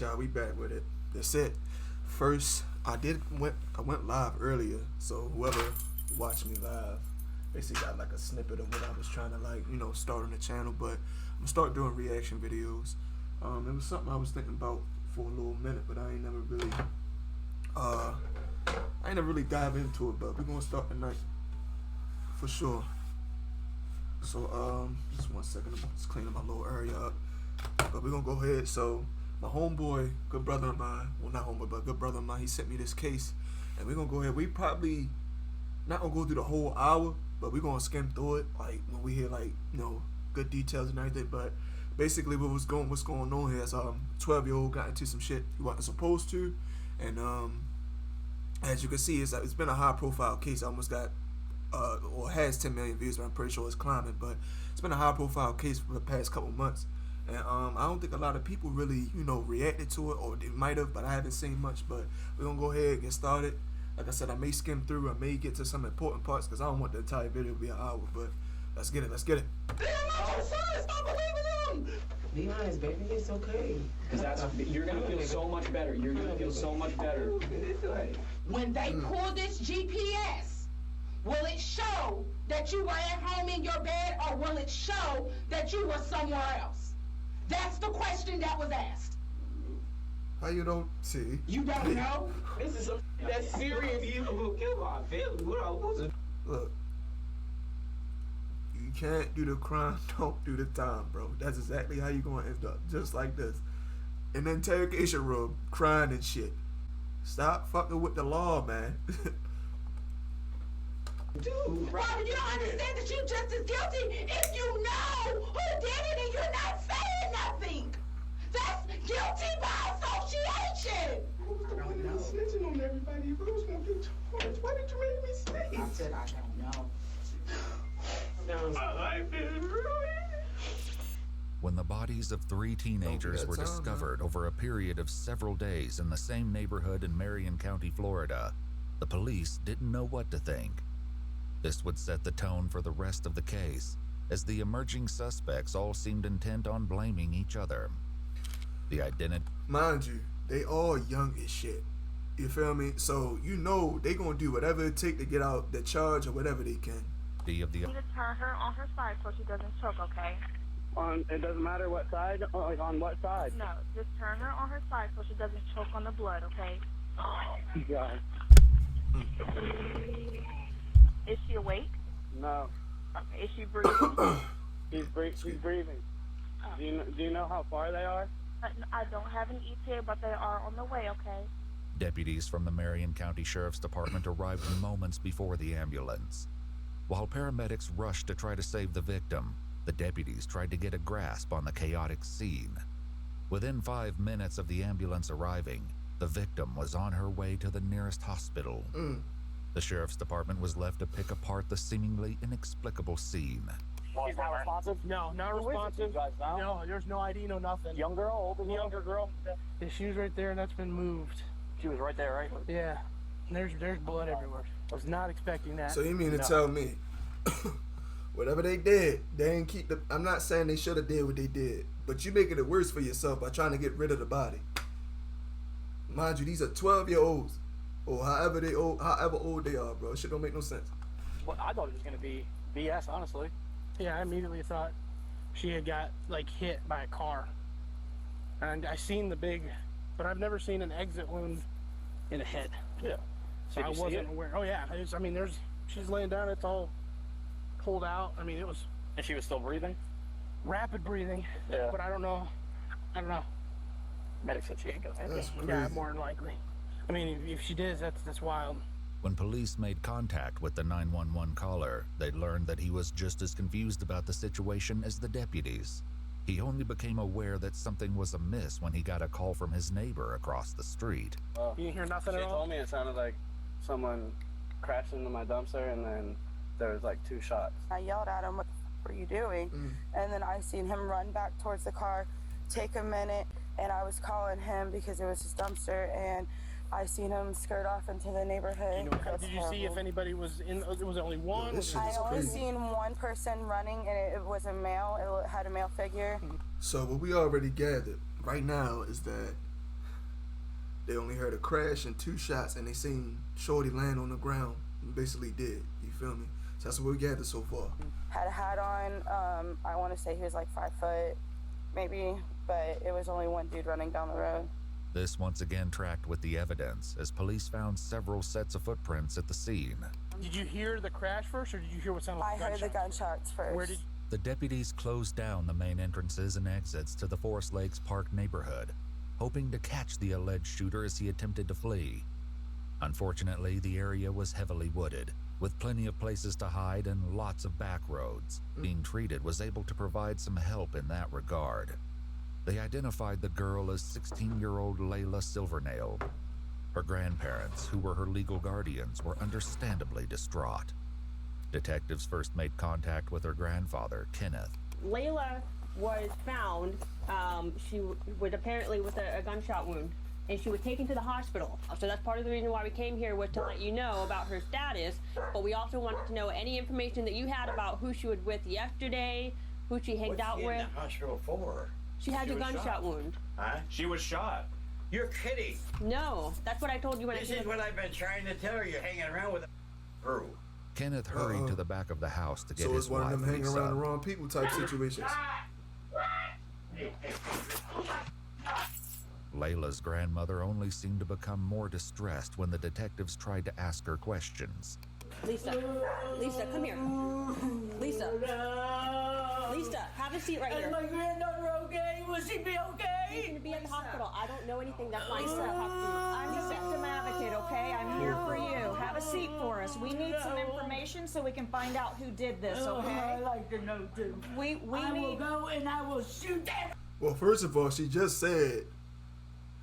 Alright, y'all, we back with it. That's it. First, I went live earlier, so whoever watched me live basically got like a snippet of what I was trying to start on the channel. But I'm gonna start doing reaction videos. It was something I was thinking about for a little minute, but I ain't never really dive into it. But we're gonna start tonight for sure. So just 1 second, I'm just cleaning my little area up. But we're gonna go ahead. So my homeboy, good brother of mine, well not homeboy, but good brother of mine, he sent me this case, and we're gonna go ahead. We probably not gonna go through the whole hour, but we're gonna skim through it, like when we hear good details and everything. But basically what's going on here is 12-year-old got into some shit he wasn't supposed to, and as you can see, it's been a high profile case. I almost got or has 10 million views, but I'm pretty sure it's climbing. But it's been a high profile case for the past couple months. And I don't think a lot of people really, reacted to it, or they might have, but I haven't seen much. But we're going to go ahead and get started. Like I said, I may skim through, I may get to some important parts, because I don't want the entire video to be an hour. But let's get it. Damn, I'm sorry, stop believing him! Be honest, baby, it's okay. Because you're going to feel so much better. You're going to feel so much better. When they pull this GPS, will it show that you were at home in your bed, or will it show that you were somewhere else? That's the question that was asked. How you don't see? You don't know? This is some that's serious. You will kill my family. Look, you can't do the crime, don't do the time, bro. That's exactly how you gonna end up, just like this. In the interrogation room, crying and shit. Stop fucking with the law, man. Dude, Robert, you don't understand that you're just as guilty if you know who did it and you're not saying nothing. That's guilty by association. Snitching on everybody. Who's gonna get charged? Why did you make me stay? I said I don't know. My life is ruined. When the bodies of 3 teenagers were discovered over a period of several days in the same neighborhood in Marion County, Florida, the police didn't know what to think. This would set the tone for the rest of the case, as the emerging suspects all seemed intent on blaming each other. The identity... Mind you, they all young as shit. You feel me? So, they gonna do whatever it take to get out the charge or whatever they can. of the... You need to turn her on her side so she doesn't choke, okay? It doesn't matter what side? Like, on what side? No, just turn her on her side so she doesn't choke on the blood, okay? God. Is she awake? No. Okay. Is she breathing? She's breathing. Do you know how far they are? I don't have an ETA, but they are on the way, okay? Deputies from the Marion County Sheriff's Department arrived moments before the ambulance. While paramedics rushed to try to save the victim, the deputies tried to get a grasp on the chaotic scene. Within 5 minutes of the ambulance arriving, the victim was on her way to the nearest hospital. The Sheriff's Department was left to pick apart the seemingly inexplicable scene. She's not responsive? No, not responsive. No, there's no ID, no nothing. Young girl, older Younger girl. Yeah, she was right there, and that's been moved. She was right there, right? Yeah. And there's blood everywhere. I was not expecting that. So you mean to tell me, whatever they did, they didn't keep the... I'm not saying they should have did what they did, but you making it worse for yourself by trying to get rid of the body. Mind you, these are 12-year-olds, or however old they are, bro. Shit don't make no sense. Well, I thought it was gonna be BS, honestly. Yeah, I immediately thought she had got hit by a car, and I seen the big, but I've never seen an exit wound in a head. Yeah. So I wasn't aware. Oh yeah, she's laying down. It's all pulled out. I mean, it was. And she was still breathing? Rapid breathing. Yeah. But I don't know. Medic said she ain't gonna have it. Yeah, more than likely. I mean, if she did, that's wild. When police made contact with the 911 caller, they learned that he was just as confused about the situation as the deputies. He only became aware that something was amiss when he got a call from his neighbor across the street. You didn't hear nothing at all? She told me it sounded like someone crashed into my dumpster, and then there was 2 shots. I yelled at him, "What the f are you doing?" And then I seen him run back towards the car, take a minute, and I was calling him because it was his dumpster, and I seen him skirt off into the neighborhood. Did you see if anybody was in? Was it only one? I only seen one person running, and it was a male. It had a male figure. So what we already gathered right now is that They only heard a crash and 2 shots, and they seen Shorty land on the ground and basically dead. You feel me? So that's what we gathered so far. Had a hat on. I want to say he was like 5 foot, maybe, but it was only one dude running down the road. This once again tracked with the evidence as police found several sets of footprints at the scene. Did you hear the crash first, or did you hear what sounded like I heard the gunshots first. Where did The deputies closed down the main entrances and exits to the Forest Lakes Park neighborhood, hoping to catch the alleged shooter as he attempted to flee. Unfortunately, the area was heavily wooded, with plenty of places to hide and lots of back roads. Being treated was able to provide some help in that regard. They identified the girl as 16-year-old Layla Silvernail. Her grandparents, who were her legal guardians, were understandably distraught. Detectives first made contact with her grandfather, Kenneth. Layla was found, she was apparently with a gunshot wound, and she was taken to the hospital. So that's part of the reason why we came here, was to let you know about her status, but we also wanted to know any information that you had about who she was with yesterday, who she hanged out with. What's she in the hospital for? She had a gunshot wound. Huh? She was shot. You're kidding. No, that's what I told you when This is what I've been trying to tell her. You're hanging around with a crew. Kenneth hurried to the back of the house to get So his it's one of wife, them hanging Lisa. around the wrong people type situations. Layla's grandmother only seemed to become more distressed when the detectives tried to ask her questions. Lisa, come here. Lisa, have a seat right here. Is my granddaughter okay? Will she be okay? She's gonna be at the hospital. I don't know anything. That's why I'm the victim advocate, okay? I'm here for you. Have a seat for us. We need some information so we can find out who did this, okay? I'd like to know too. I will go and I will shoot them. Well, first of all, she just said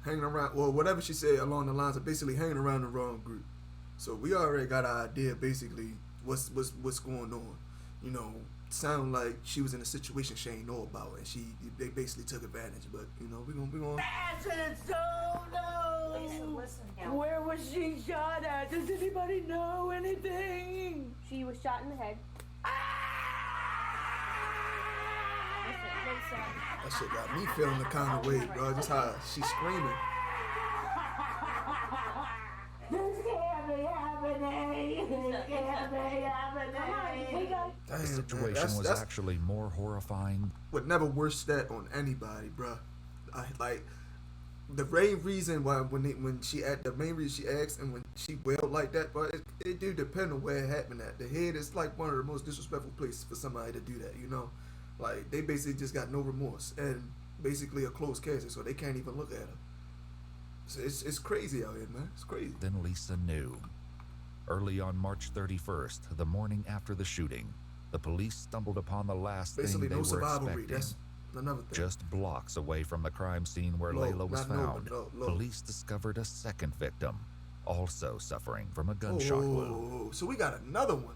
hanging around, well, whatever she said along the lines of basically hanging around the wrong group. So we already got an idea basically what's going on. You know, sound like she was in a situation she ain't know about, and they basically took advantage. But you know, we gonna. Listen. Where was she shot at? Does anybody know anything? She was shot in the head. That shit got me feeling the kind of way, bro. Just how she's screaming. This can't be happening. This can't be happening. The situation was actually more horrifying. Would never wish that on anybody, bro. Like the main reason why when she asked and when she wailed like that, but it do depend on where it happened at. The head is like one of the most disrespectful places for somebody to do that, you know. Like they basically just got no remorse and basically a closed casket, so they can't even look at her. So it's crazy out here, man. It's crazy. Then Lisa knew. Early on March 31st, the morning after the shooting, the police stumbled upon the last Basically, thing they no were survival rate. expecting. That's another thing. Just blocks away from the crime scene where Layla was not no, found, but low. police discovered a second victim, also suffering from a gunshot wound. So we got another one.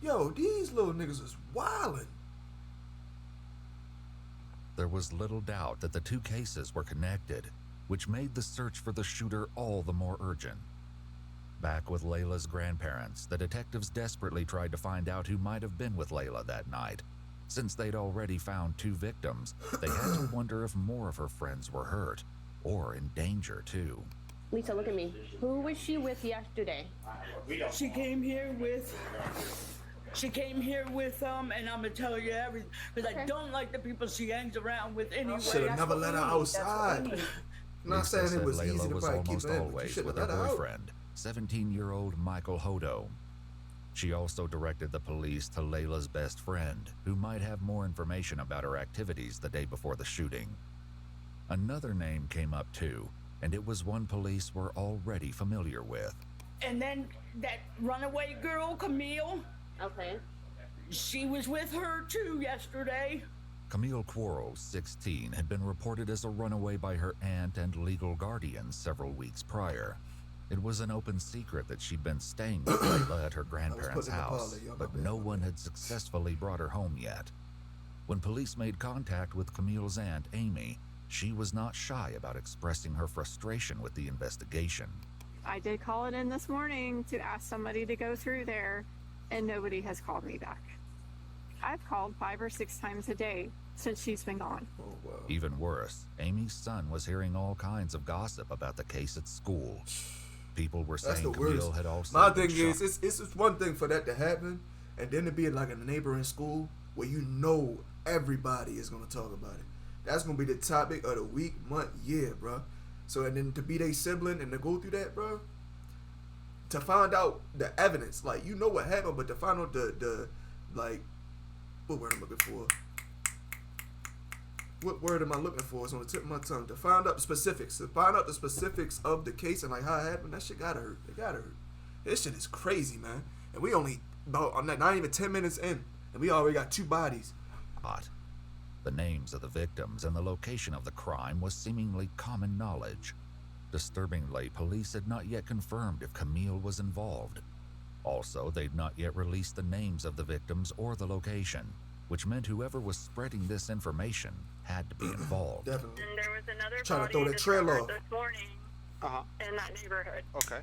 Yo, these little niggas is wildin'. There was little doubt that the two cases were connected, which made the search for the shooter all the more urgent. Back with Layla's grandparents, the detectives desperately tried to find out who might have been with Layla that night. Since they'd already found 2 victims, they had to wonder if more of her friends were hurt, or in danger too. Lisa, look at me. Who was she with yesterday? She came here with, and I'm gonna tell you everything, because I don't like the people she hangs around with anyway. Should have never let her outside. I'm not Lisa saying said it was Layla easy to was probably keep almost her in, but you always should with have her let her out. boyfriend, 17-year-old Michael Hodo. She also directed the police to Layla's best friend, who might have more information about her activities the day before the shooting. Another name came up too, and it was one police were already familiar with. And then that runaway girl, Camille. Okay. She was with her too yesterday. Camille Quarles, 16, had been reported as a runaway by her aunt and legal guardian several weeks prior. It was an open secret that she'd been staying with Layla at her grandparents' house, but no one had successfully brought her home yet. When police made contact with Camille's aunt, Amy, she was not shy about expressing her frustration with the investigation. I did call it in this morning to ask somebody to go through there, and nobody has called me back. I've called 5 or 6 times a day since she's been gone. Oh, wow. Even worse, Amy's son was hearing all kinds of gossip about the case at school. People were That's saying the worst. Camille had also My been thing is, shot. it's just one thing for that to happen, and then to be like in a neighboring school where you know everybody is gonna talk about it. That's gonna be the topic of the week, month, year, bro. So and then to be their sibling and to go through that, bro. To find out the evidence, like you know what happened, but to find out the like, what word am I looking for? What word am I looking for? It's on the tip of my tongue. To find out the specifics. To find out the specifics of the case and like how it happened, that shit gotta hurt. It gotta hurt. This shit is crazy, man. And we only about not even 10 minutes in, and we already got 2 bodies. The names of the victims and the location of the crime was seemingly common knowledge. Disturbingly, police had not yet confirmed if Camille was involved. Also, they'd not yet released the names of the victims or the location, which meant whoever was spreading this information had to be involved. Definitely. And there was another Trying to body throw that trail discovered off. this morning in that neighborhood. Okay.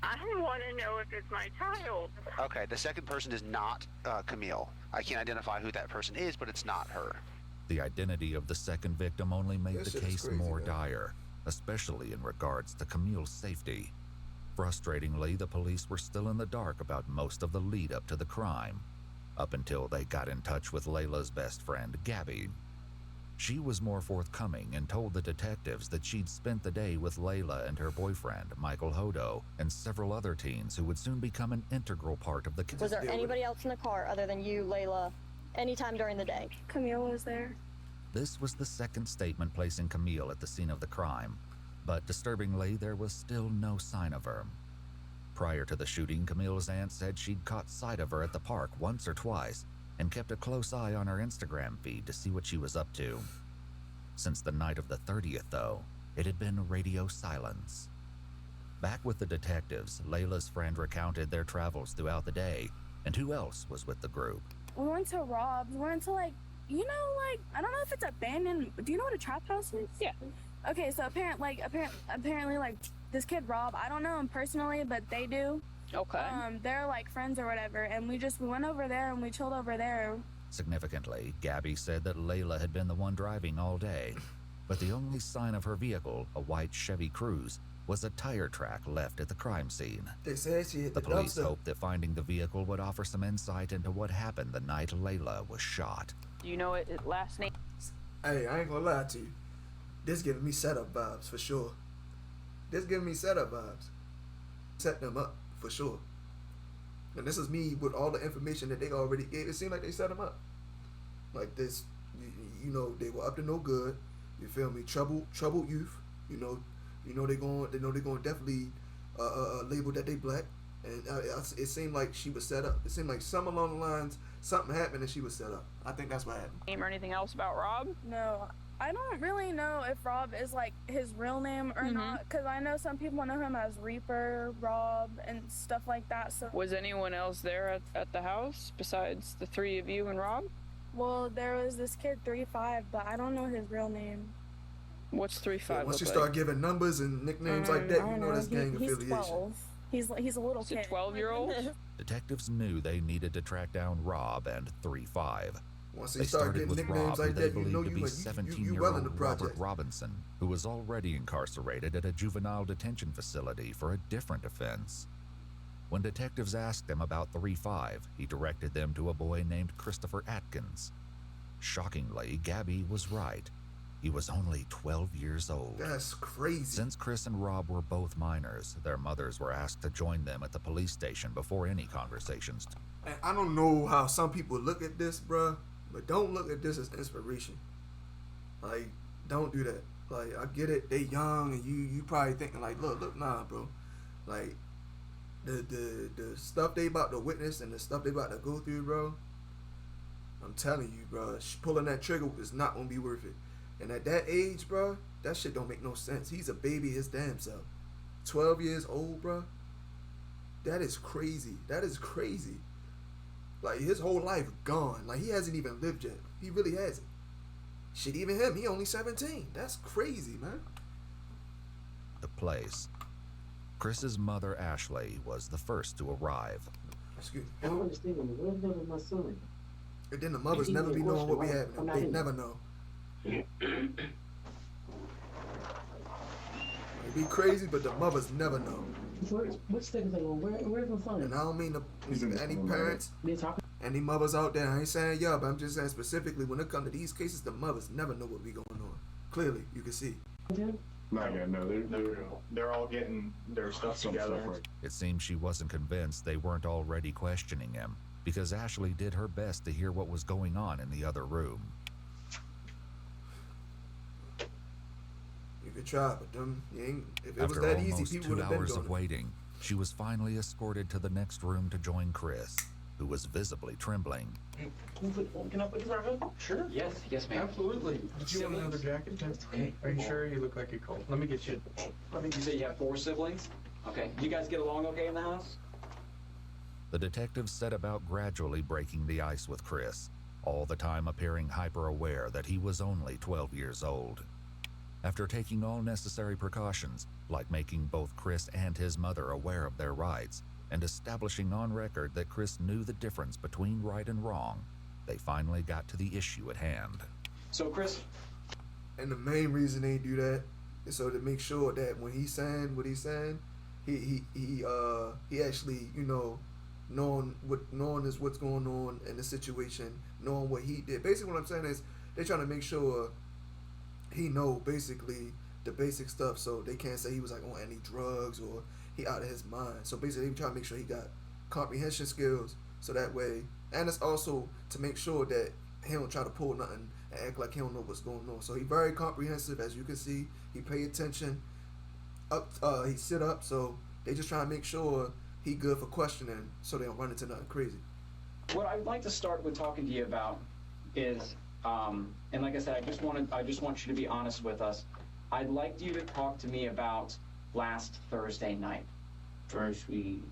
I want to know if it's my child. Okay, the second person is not Camille. I can't identify who that person is, but it's not her. The identity of the second victim only made That the shit is case crazy, more man. dire, especially in regards to Camille's safety. Frustratingly, the police were still in the dark about most of the lead up to the crime, up until they got in touch with Layla's best friend, Gabby. She was more forthcoming and told the detectives that she'd spent the day with Layla and her boyfriend, Michael Hodo, and several other teens who would soon become an integral part of the case. Was there anybody else in the car other than you, Layla, anytime during the day? Camille was there. This was the second statement placing Camille at the scene of the crime, but disturbingly, there was still no sign of her. Prior to the shooting, Camille's aunt said she'd caught sight of her at the park once or twice and kept a close eye on her Instagram feed to see what she was up to. Since the night of the 30th, though, it had been radio silence. Back with the detectives, Layla's friend recounted their travels throughout the day and who else was with the group. We went to Rob's. We went to like, I don't know if it's abandoned. Do you know what a trap house is? Yeah. Okay, so apparently, like this kid Rob. I don't know him personally, but they do. Okay. They're like friends or whatever, and we went over there and we chilled over there. Significantly, Gabby said that Layla had been the one driving all day, but the only sign of her vehicle, a white Chevy Cruze, was a tire track left at the crime scene. They said she hit The the police dumpster. hoped that finding the vehicle would offer some insight into what happened the night Layla was shot. Do you know it last name? Hey, I ain't gonna lie to you. This giving me setup vibes for sure. This giving me setup vibes. Set them up for sure. And this is me with all the information that they already gave. It seemed like they set them up. Like this, you know, they were up to no good. You feel me? Troubled youth. You know they going definitely label that they black. And it seemed like she was set up. It seemed like something along the lines, something happened and she was set up. I think that's what happened. Name or anything else about Rob? No, I don't really know if Rob is like his real name or not, because I know some people know him as Reaper, Rob, and stuff like that. So Was anyone else there at the house besides the three of you and Rob? well, there was this kid 3-5, but I don't know his real name. What's 3-5 Yeah, once you look start like? giving numbers and nicknames like that, you know that's gang He's affiliation. 12. He's a little It's a kid. 12-year-old? Detectives knew they needed to track down Rob and 3-5. Once They they start started getting with nicknames Rob, like who they that, you know believed to be you well in 17-year-old the Robert project. Robinson, who was already incarcerated at a juvenile detention facility for a different offense. When detectives asked him about 3-5, he directed them to a boy named Christopher Atkins. Shockingly, Gabby was right. He was only 12 years old. That's crazy. Since Chris and Rob were both minors, their mothers were asked to join them at the police station before any conversations. And I don't know how some people look at this, bruh, but don't look at this as inspiration. Like, don't do that. Like, I get it, they young, and you probably thinking like, look, nah, bro. Like, the stuff they about to witness and the stuff they about to go through, bro. I'm telling you, bro, pulling that trigger is not gonna be worth it. And at that age, bro, that shit don't make no sense. He's a baby his damn self. 12 years old, bro. That is crazy. That is crazy. Like, his whole life gone. Like, he hasn't even lived yet. He really hasn't. Shit, even him, he only 17. That's crazy, man. The place. Chris's mother, Ashley, was the first to arrive. Excuse me. I don't understand. What is that with my son? And then the mothers never be knowing what be happening. They never know. It be crazy, but the mothers never know. What's the thing on? Where's my phone? And I don't mean any parents, any mothers out there. I ain't saying y'all, but I'm just saying specifically when it comes to these cases, the mothers never know what be going on. Clearly, you can see. Not yet, no. They're all getting their stuff together. It seems she wasn't convinced they weren't already questioning him, because Ashley did her best to hear what was going on in the other room. You could try, but you ain't. If it After was that almost easy, people would 2 have been hours doing of it. waiting, she was finally escorted to the next room to join Chris, who was visibly trembling. Can I put this on? Sure. Yes, ma'am. Absolutely. Did you want another jacket? Okay. Are you sure? You look like you're cold. Let me get you. You say you have 4 siblings? Okay. You guys get along okay in the house? The detectives set about gradually breaking the ice with Chris, all the time appearing hyper-aware that he was only 12 years old. After taking all necessary precautions, like making both Chris and his mother aware of their rights, and establishing on record that Chris knew the difference between right and wrong, they finally got to the issue at hand. So, Chris... And the main reason they do that is so to make sure that when he's saying what he's saying, he actually, you know, knowing what's going on in the situation, knowing what he did. Basically what I'm saying is they're trying to make sure he know basically the basic stuff, so they can't say he was like on any drugs or he out of his mind. So basically they try to make sure he got comprehension skills, so that way, and it's also to make sure that he don't try to pull nothing and act like he don't know what's going on. So he very comprehensive, as you can see. He pay attention. He sit up, so they just try to make sure he good for questioning, so they don't run into nothing crazy. What I'd like to start with talking to you about is, and like I said, I just want you to be honest with us. I'd like you to talk to me about last Thursday night. First, we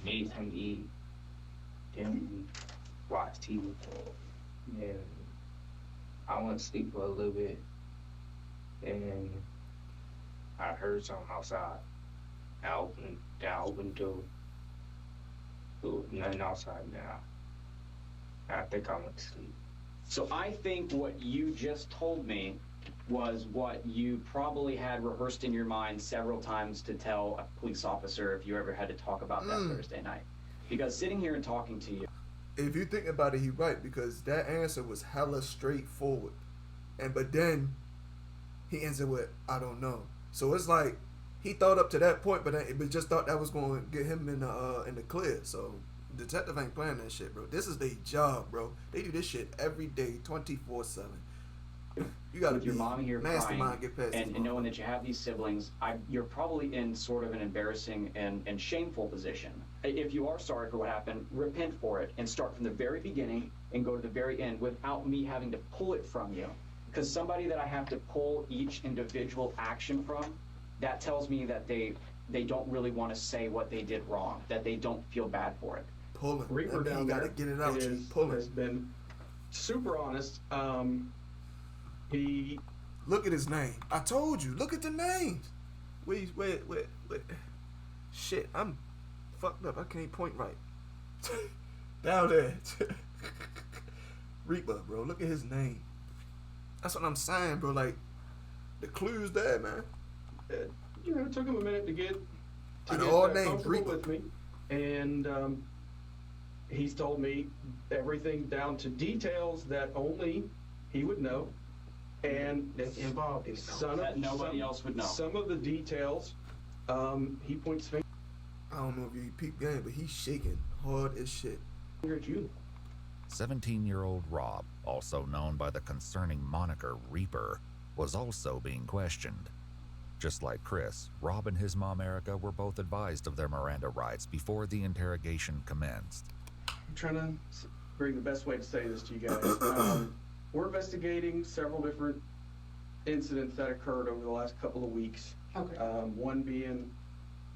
made some eat, then we watched TV, and I went to sleep for a little bit, and I heard something outside. I opened the door. There was nothing outside now. I think I went to sleep. So I think what you just told me was what you probably had rehearsed in your mind several times to tell a police officer if you ever had to talk about that Thursday night. Because sitting here and talking to you... If you think about it, he right, because that answer was hella straightforward. But then he ends it with, I don't know. So it's like, he thought up to that point, but just thought that was going to get him in the clear. So detective ain't playing that shit, bro. This is their job, bro. They do this shit every day, 24/7. You gotta with your mom here mastermind, crying, get past and knowing that you have these siblings, you're probably in sort of an embarrassing and shameful position. If you are sorry for what happened, repent for it and start from the very beginning and go to the very end without me having to pull it from you. Because somebody that I have to pull each individual action from, that tells me that they don't really want to say what they did wrong, that they don't feel bad for it. Pull it. Reaper That down mean you there gotta get it out. Pull it. has been super honest. He look at his name. I told you. Look at the names. Wait. Shit, I'm fucked up. I can't point right. Down there. Reaper, bro. Look at his name. That's what I'm saying, bro. Like, the clues there, man. it took him a minute to get all names comfortable Reaper with me, and he's told me everything down to details that only he would know, and it's involved that nobody else would know. Some of the details, he points fingers. I don't know if you peep game, but he's shaking hard as shit. At you. 17-year-old Rob, also known by the concerning moniker Reaper, was also being questioned. Just like Chris, Rob and his mom Erica were both advised of their Miranda rights before the interrogation commenced. I'm trying to bring the best way to say this to you guys. We're investigating several different incidents that occurred over the last couple of weeks. Okay. One being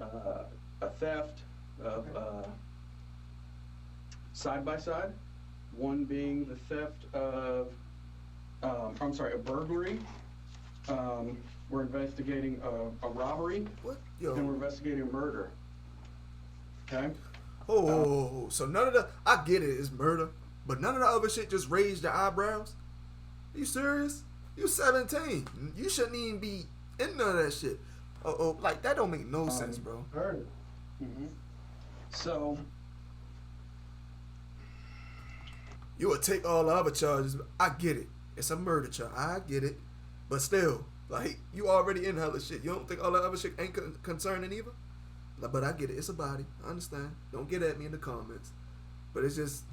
a theft of side-by-side. One being the theft of, a burglary. We're investigating a robbery. What? Yo. And we're investigating a murder. Okay? So none of the, I get it, it's murder, But none of the other shit just raised your eyebrows. Are you serious? You 17. You shouldn't even be in none of that shit. Like that don't make no sense, bro. Heard. So you would take all the other charges. I get it. It's a murder charge. I get it. But still, like, you already in hella shit. You don't think all the other shit ain't concerning either? But I get it. It's a body. I understand. Don't get at me in the comments. But it's just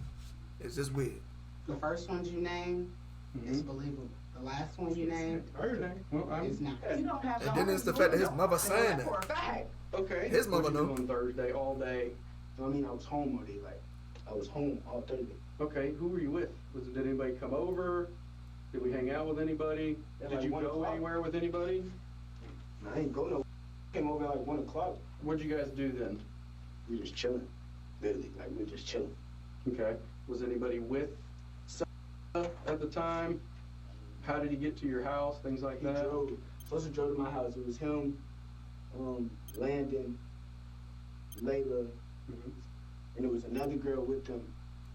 weird. The first ones you named is believable. The last one you named is not. You don't have and then it's the fact that his mother saying that. For a fact. Okay. His mother know. On Thursday all day. I mean, I was home all day. Like, I was home all Thursday. Okay, who were you with? Did anybody come over? Did we hang out with anybody? Did you go anywhere with anybody? I ain't go no. Came over at like 1 o'clock. What'd you guys do then? We just chilling. Literally, like we were just chilling. Okay. Was anybody with Sosa at the time? How did he get to your house? Things like that? Sosa drove to my house. It was him, Landon, Layla, and there was another girl with them.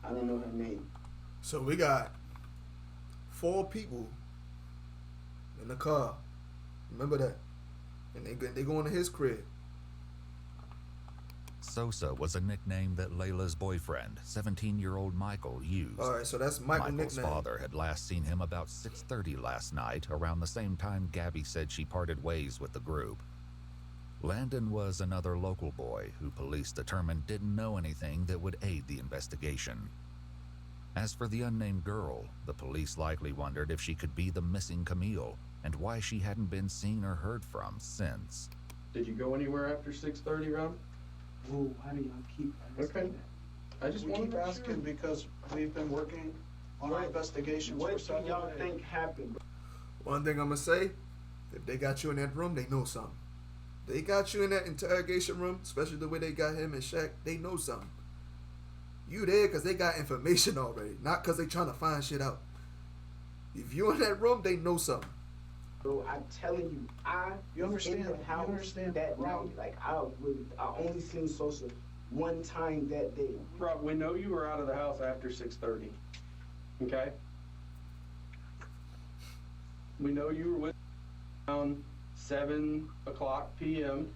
I don't know her name. So we got 4 people in the car. Remember that. And they going to his crib. Sosa was a nickname that Layla's boyfriend, 17-year-old Michael, used. All right, so that's Michael's nickname. Father had last seen him about 6:30 last night, around the same time Gabby said she parted ways with the group. Landon was another local boy who police determined didn't know anything that would aid the investigation. As for the unnamed girl, the police likely wondered if she could be the missing Camille and why she hadn't been seen or heard from since. Did you go anywhere after 6:30, Rob? Whoa, why do y'all keep asking that? I just we keep asking because we've been working on our investigations for several days. What do y'all think happened? One thing I'm going to say, if they got you in that room, they know something. They got you in that interrogation room, especially the way they got him and Shaq, they know something. You there because they got information already, not because they trying to find shit out. If you in that room, they know something. Bro, I'm telling you, you understand, in the house you understand that night. Like, I only seen Sosa one time that day. Rob, we know you were out of the house after 6:30. Okay? We know you were with around 7 o'clock p.m.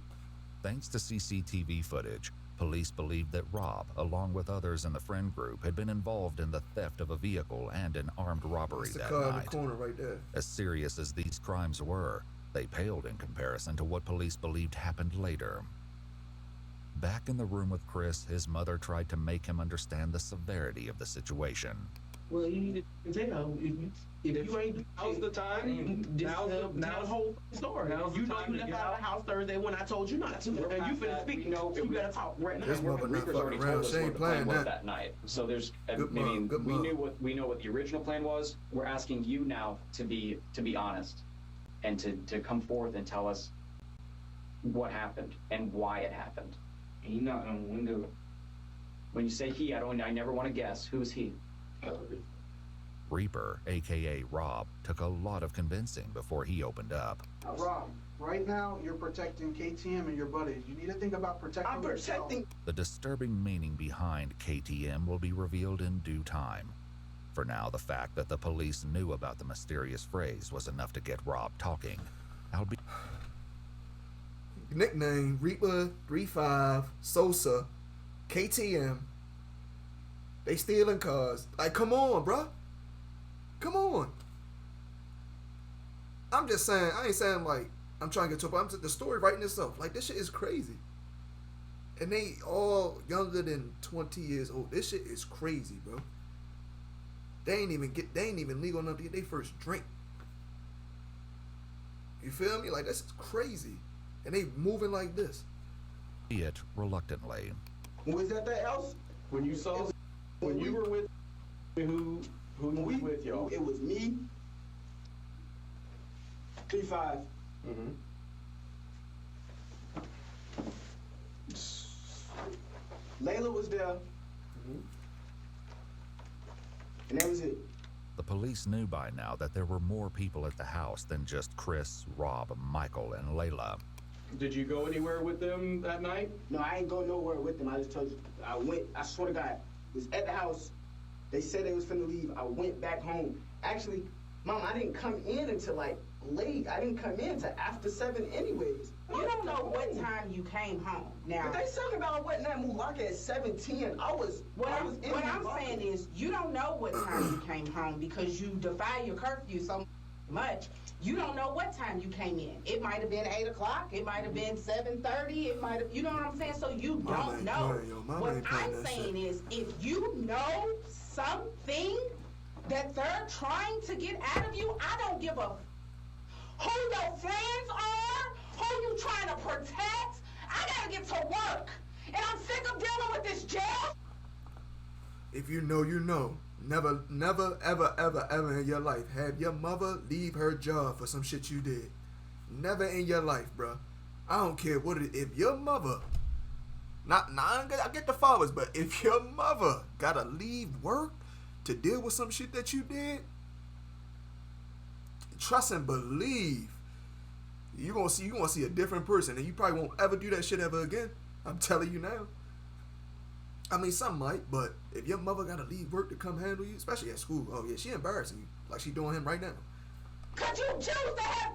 Thanks to CCTV footage, police believed that Rob, along with others in the friend group, had been involved in the theft of a vehicle and an armed robbery that car night. in the corner right there. As serious as these crimes were, they paled in comparison to what police believed happened later. Back in the room with Chris, his mother tried to make him understand the severity of the situation. Well, you need to tell if you ain't. Now's the time. Now's the whole story. You know you left out of the house Thursday when I told you not to, and you finna speak. You better talk right now. This mother not Reaper's already fucking told around. us She what ain't the plan playing was that. that night. So there's, Good we mom. know what the original plan was. We're asking you now to be honest, and to come forth and tell us what happened and why it happened. He knocked on the window. When you say he, I never want to guess. Who's he? Reaper, aka Rob, took a lot of convincing before he opened up. Rob, right now you're protecting KTM and your buddies. You need to think about protecting yourself. The disturbing meaning behind KTM will be revealed in due time. For now, the fact that the police knew about the mysterious phrase was enough to get Rob talking. Nickname, Reaper, 3-5, Sosa, KTM. They stealing cars. Like, come on, bruh. Come on. I'm just saying, I ain't saying like, I'm trying to get to a point. The story writing itself. Like, this shit is crazy. And they all younger than 20 years old. This shit is crazy, bro. They ain't even legal enough to get their first drink. You feel me? Like, this is crazy. And they moving like this. It reluctantly. Was that the else? When you were with who was with y'all? It was me. 3-5. Layla was there. And that was it. The police knew by now that there were more people at the house than just Chris, Rob, Michael, and Layla. Did you go anywhere with them that night? No, I ain't go nowhere with them. I just told you. I swear to God, was at the house. They said they was finna leave. I went back home. Actually, Mom, I didn't come in until like late. I didn't come in until after 7 anyways. You don't know what time you came home. Now, But they talking about I wasn't at Mulaka at 7:10. what I'm saying is, you don't know what time you came home because you defy your curfew so much. You don't know what time you came in. It might have been 8 o'clock. It might have been 7:30. It might have, you know what I'm saying? So you don't know. What I'm saying is, if you know something that they're trying to get out of you, I don't give a who your friends are, who you trying to protect. I gotta get to work, and I'm sick of dealing with this jail. If you know, you know. Never, ever in your life have your mother leave her job for some shit you did. Never in your life, bro. I don't care what it is. If your mother, I get the fathers, but if your mother gotta leave work to deal with some shit that you did, trust and believe you gonna see a different person, and you probably won't ever do that shit ever again. I'm telling you now. I mean, some might, but if your mother gotta leave work to come handle you, especially at school, oh yeah, she embarrassing you like she doing him right now. Could you choose to have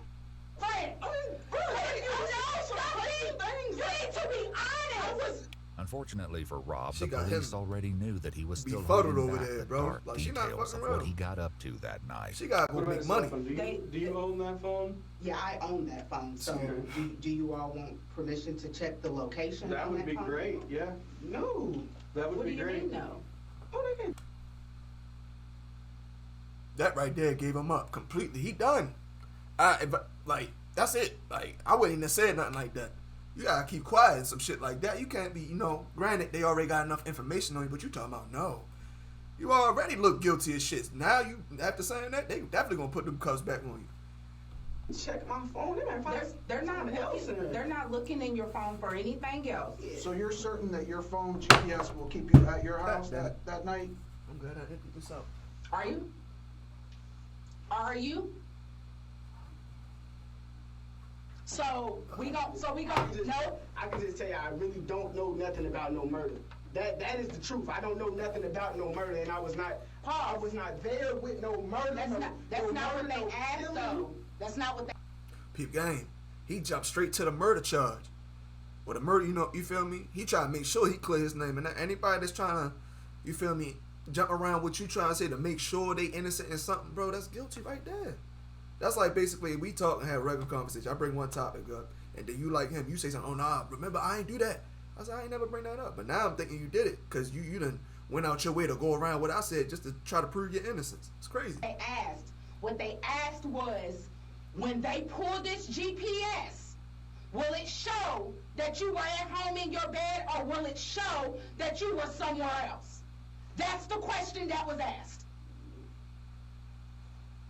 friends? I mean, really, you need to be honest. Unfortunately for Rob, She the got police him already knew that he was still befuddled holding over back there, the bro. dark Like, she not details of fucking what around. he got up to that night. She gotta go What make about money. Stefan? Do you own that phone? Yeah, I own that phone. So, do you all want permission to check the location? That on would be phone? great, yeah. No. That would What be do you great. mean, no? That right there gave him up completely. He done. Like, that's it. Like, I wouldn't even have said nothing like that. You gotta keep quiet and some shit like that. You can't be, granted they already got enough information on you, but you talking about no. You already look guilty as shit. Now you, after saying that, they definitely gonna put them cuffs back on you. Check my phone. They're not looking in your phone for anything else. So you're certain that your phone GPS will keep you at your house that night? I'm glad I emptied this out. Are you? Are you? So we gon' no. I can just tell you, I really don't know nothing about no murder. That is the truth. I don't know nothing about no murder, and I was not there with no murder. That's not what they asked though. That's not what they. Peep game. He jumped straight to the murder charge. With a murder, you feel me? He trying to make sure he clear his name. And anybody that's trying to, you feel me, jump around what you trying to say to make sure they innocent in something, bro, that's guilty right there. That's like basically we talk and have regular conversation. I bring one topic up, and then you like him, you say something, oh nah, remember I ain't do that. I said, I ain't never bring that up. But now I'm thinking you did it, because you done went out your way to go around what I said just to try to prove your innocence. It's crazy. What they asked was, when they pull this GPS, will it show that you were at home in your bed, or will it show that you were somewhere else? That's the question that was asked.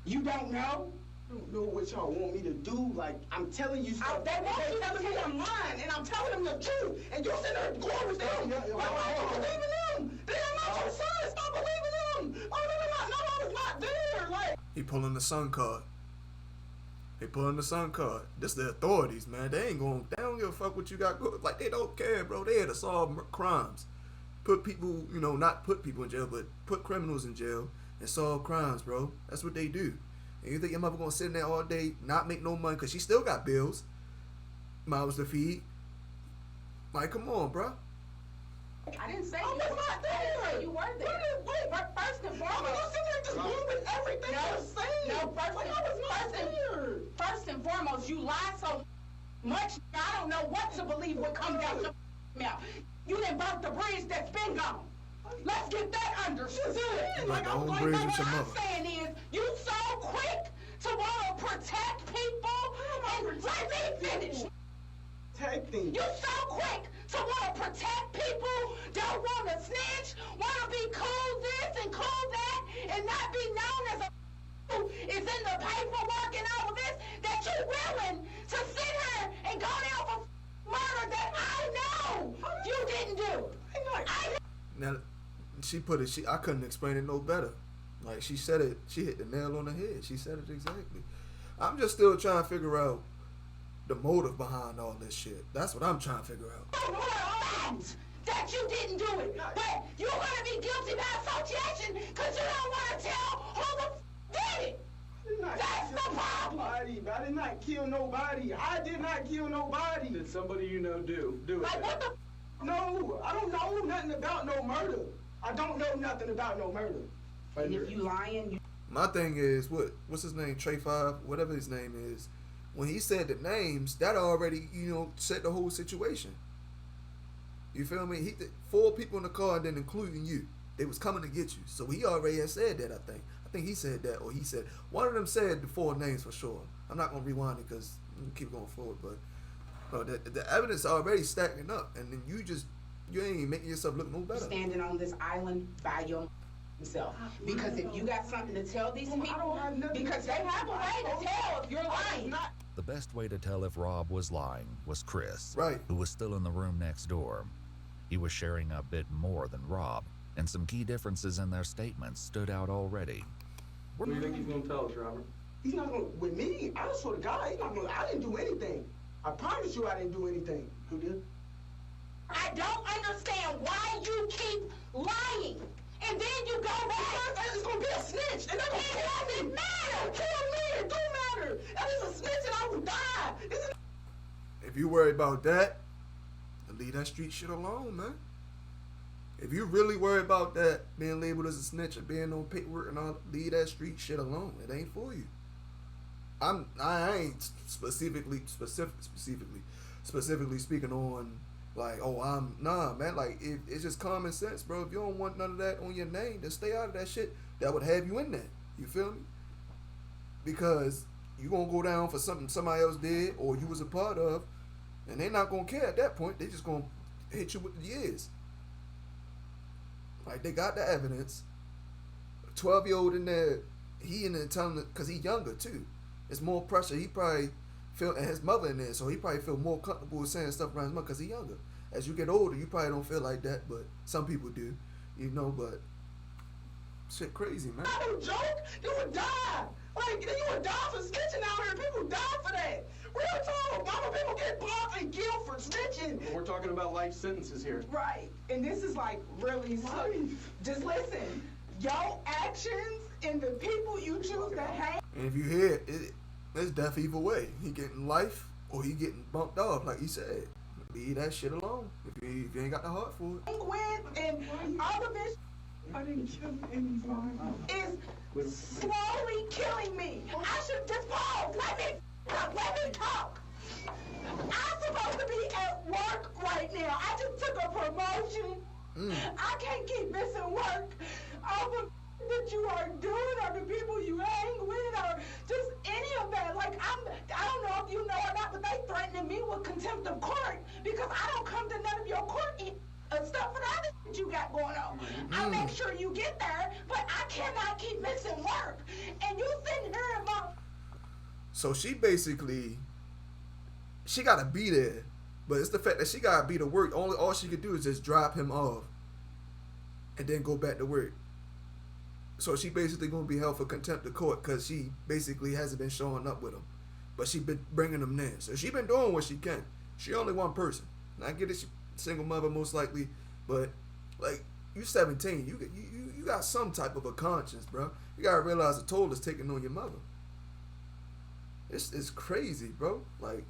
You don't know? I don't know what y'all want me to do. Like, I'm telling you stuff. They want you to tell them lying, and I'm telling them the truth, and you sitting there going with them. Why are you believing them? They are not your son. Stop believing them. Oh, no, I was not there. Like, He pulling the son card. They pulling the son card. This the authorities, man. They don't give a fuck what you got going. Like, they don't care, bro. They here to solve crimes. Put people, not put people in jail, but put criminals in jail and solve crimes, bro. That's what they do. And you think your mother gonna sit in there all day, not make no money, because she still got bills, mouths to feed? Like, come on, bro. I didn't say you were not there. You were there. Wait, first and foremost. I'm gonna sit there and just go with everything you're saying. No, first and foremost, you lie so much, I don't know what to believe what comes out your mouth. You done burnt the bridge that's been gone. Let's get that understood. Like the old what bridge with your I'm mother. saying is, you so quick to want to protect people, and let me finish. Protecting. You so quick to want to protect people, don't want to snitch, want to be cool this and cool that, and not be known as a is in the paperwork and all of this, that you're willing to sit here and go down for murder that I know you didn't do. Now, I couldn't explain it no better. Like, she said it, she hit the nail on the head. She said it exactly. I'm just still trying to figure out the motive behind all this shit. That's what I'm trying to figure out. that you didn't do it. But you're gonna be guilty by association because you don't want to tell who the did it. That's the problem. I did not kill nobody. I did not kill nobody. Did somebody you know do it? Like what the? No, I don't know nothing about no murder. I don't know nothing about no murder. And if you lying, you. My thing is, what's his name? Trey 5, whatever his name is. When he said the names, that already, set the whole situation. You feel me? 4 people in the car, and then including you. They was coming to get you. So he already had said that, I think. I think he said that, or he said, one of them said the 4 names for sure. I'm not going to rewind it because we keep going forward, but no, the evidence already stacking up, and then you ain't making yourself look no better. Standing on this island by yourself. Because if you got something to tell these people, because they have a way to tell if you're lying. The best way to tell if Rob was lying was Chris, right, who was still in the room next door. He was sharing a bit more than Rob, and some key differences in their statements stood out already. What do you think he's going to tell us, Robert? He's not going to, with me, I swear to God, he's not going to, I didn't do anything. I promise you I didn't do anything. Who did? I don't understand why you keep lying. And then you go back. Because it's going to be a snitch. And that doesn't matter. Kill me. It don't matter. That is a snitch and I will die. If you worry about that, then leave that street shit alone, man. If you really worry about that, being labeled as a snitch or being on paperwork and all, leave that street shit alone. It ain't for you. I ain't specifically speaking on like, nah, man, like it's just common sense, bro. If you don't want none of that on your name, then stay out of that shit that would have you in there. You feel me? Because you gonna go down for something somebody else did or you was a part of, and they not gonna care at that point. They just gonna hit you with the years. Like, they got the evidence. 12-year-old in there, he in there telling it, because he younger too. It's more pressure. He probably feel, and his mother in there, so he probably feel more comfortable with saying stuff around his mother because he younger. As you get older, you probably don't feel like that, but some people do, but shit crazy, man. I don't joke. You would die. Like, you would die for snitching out here. People die for that. Real talk. Mama, people get bumped and killed for snitching. We're talking about life sentences here. Right. And this is like really just listen. Your actions and the people you choose to hang. And if you hear it, it's death either way. He getting life or he getting bumped off, like he said. Leave that shit alone if you ain't got the heart for it. With and all of this I didn't kill anyone. Is slowly killing me. I should just pause. Let me talk. I'm supposed to be at work right now. I just took a promotion. I can't keep missing work. All the that you are doing or the people you hang with or just any of that. Like, I don't know if you know or not, but they threatening me with contempt of court because I don't come to none of your court stuff for the other that you got going on. I make sure you get there, but I cannot keep missing work. And you sitting here about. So she basically, she gotta be there, but it's the fact that she gotta be to work. All she could do is just drop him off, and then go back to work. So she basically gonna be held for contempt of court because she basically hasn't been showing up with him, but she been bringing him there. So she been doing what she can. She only one person. And I get it, she single mother most likely, but like you 17, you got some type of a conscience, bro. You gotta realize the toll is taking on your mother. It's crazy, bro. Like,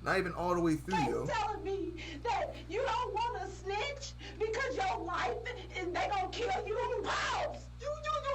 not even all the way through, yo. Telling me that you don't want to snitch because your life is they gonna kill you in house. You don't know.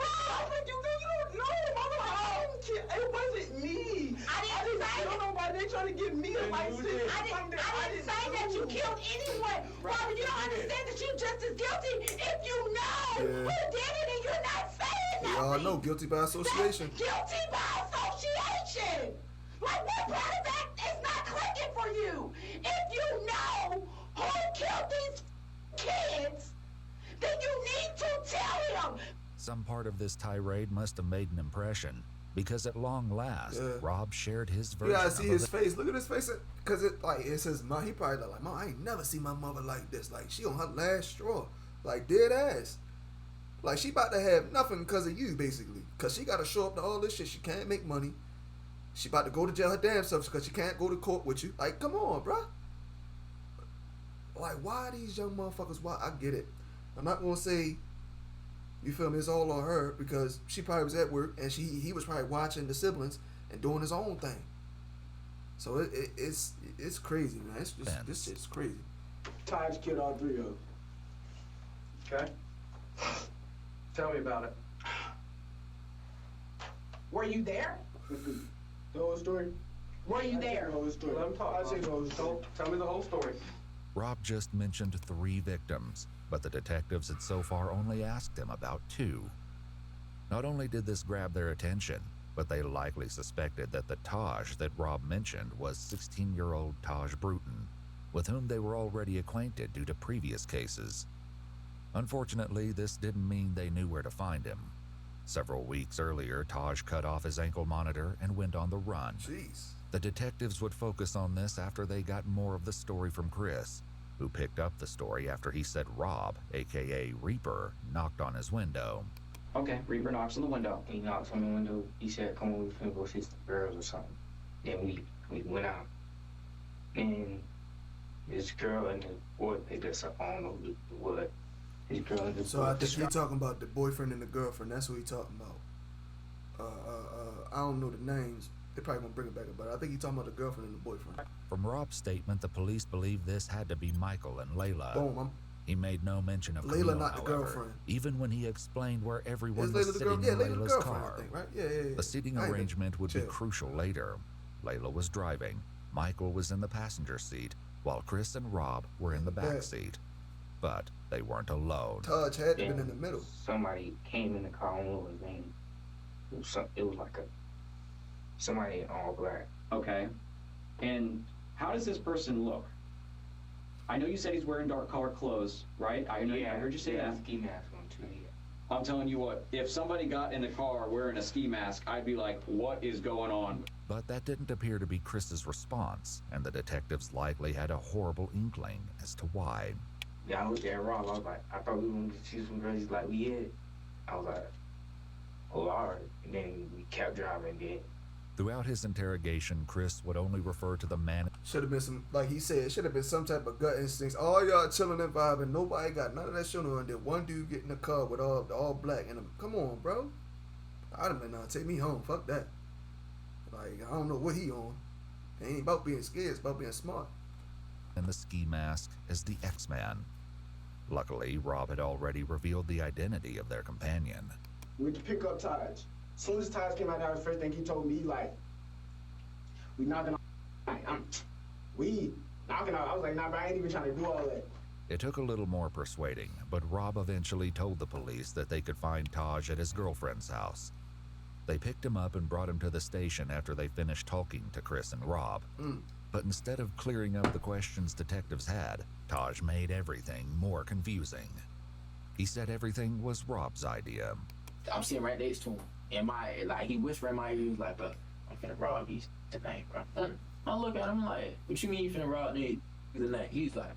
It wasn't me. I didn't say that. Nobody. They trying to get me a license. I didn't say that you killed anyone. Robert, you don't understand that you just as guilty if you know who did it and you're not saying nothing. We all know guilty by association. That's guilty by association. Like, what part of that is not clicking for you? If you know who killed these kids, then you need to tell him. Some part of this tirade must have made an impression, because at long last, Rob shared his version. You gotta see his face. Look at his face, cause it says, "Mom." He probably like, "Mom, I ain't never seen my mother like this. Like, she on her last straw, like dead ass. Like, she about to have nothing because of you, basically. Cause she gotta show up to all this shit. She can't make money. She about to go to jail her damn self because she can't go to court with you. Like, come on, bro. Like, why these young motherfuckers? Why? I get it. I'm not gonna say, you feel me, it's all on her because she probably was at work and he was probably watching the siblings and doing his own thing. So it's crazy, man. It's just, this shit's crazy. Taj killed all 3 of them. Okay. Tell me about it. Were you there? The whole story? Were you there? The whole story. Let him talk. I'll say the whole story. Tell me the whole story. Rob just mentioned 3 victims, but the detectives had so far only asked him about 2. Not only did this grab their attention, but they likely suspected that the Taj that Rob mentioned was 16-year-old Taj Bruton, with whom they were already acquainted due to previous cases. Unfortunately, this didn't mean they knew where to find him. Several weeks earlier, Taj cut off his ankle monitor and went on the run. Jeez. The detectives would focus on this after they got more of the story from Chris, who picked up the story after he said Rob, aka Reaper, knocked on his window. Okay, Reaper knocks on the window. He knocks on the window. He said, "Come on, we finna go see some girls or something." Then we went out, and this girl and the boy picked us up. I don't know what. This girl and the So boy. I think you're talking about the boyfriend and the girlfriend. That's what he's talking about. I don't know the names. They're probably gonna bring it back up, but I think he's talking about the girlfriend and the boyfriend. From Rob's statement, the police believe this had to be Michael and Layla. Boom. He made no mention of Layla, Camille, not the however, girlfriend. even when he explained where everyone Is was Layla the sitting girl? Yeah, in Layla the Layla's girlfriend, car. I think, right? Yeah. The seating I ain't been- arrangement would be chill. crucial later. Layla was driving, Michael was in the passenger seat, while Chris and Rob were in the back Yeah. seat. But they weren't alone. Taj had to been in the middle. Somebody came in the car. I don't know what his name. It was like somebody in all black. Okay. And how does this person look? I know you said he's wearing dark colored clothes, right? I heard you say that. Ski mask on too. Yeah. I'm telling you what, if somebody got in the car wearing a ski mask, I'd be like, what is going on? But that didn't appear to be Chris's response, and the detectives likely had a horrible inkling as to why. Yeah, I looked at Rob. I was like, I thought we were going to see some girls. He's like, we had. I was like, oh, all right. And then we kept driving then. Throughout his interrogation, Chris would only refer to the man. Should have been some, like he said, should have been some type of gut instincts. All y'all chilling and vibing. Nobody got none of that shit on. Then one dude get in the car with all black. And come on, bro. I'd have been, take me home. Fuck that. Like, I don't know what he on. It ain't about being scared. It's about being smart. And the ski mask as the X-Man. Luckily, Rob had already revealed the identity of their companion. We went to pick up Taj. As soon as Taj came out there, the first thing he told me, like, we knocking on. We knocking out. I was like, nah, but I ain't even trying to do all that. It took a little more persuading, but Rob eventually told the police that they could find Taj at his girlfriend's house. They picked him up and brought him to the station after they finished talking to Chris and Rob. But instead of clearing up the questions detectives had, Taj made everything more confusing. He said everything was Rob's idea. I'm sitting right next to him. And he whispered in my ear, he was like, bro, I'm finna rob these tonight, bro. I look at him like, what you mean you finna rob these tonight? He's like,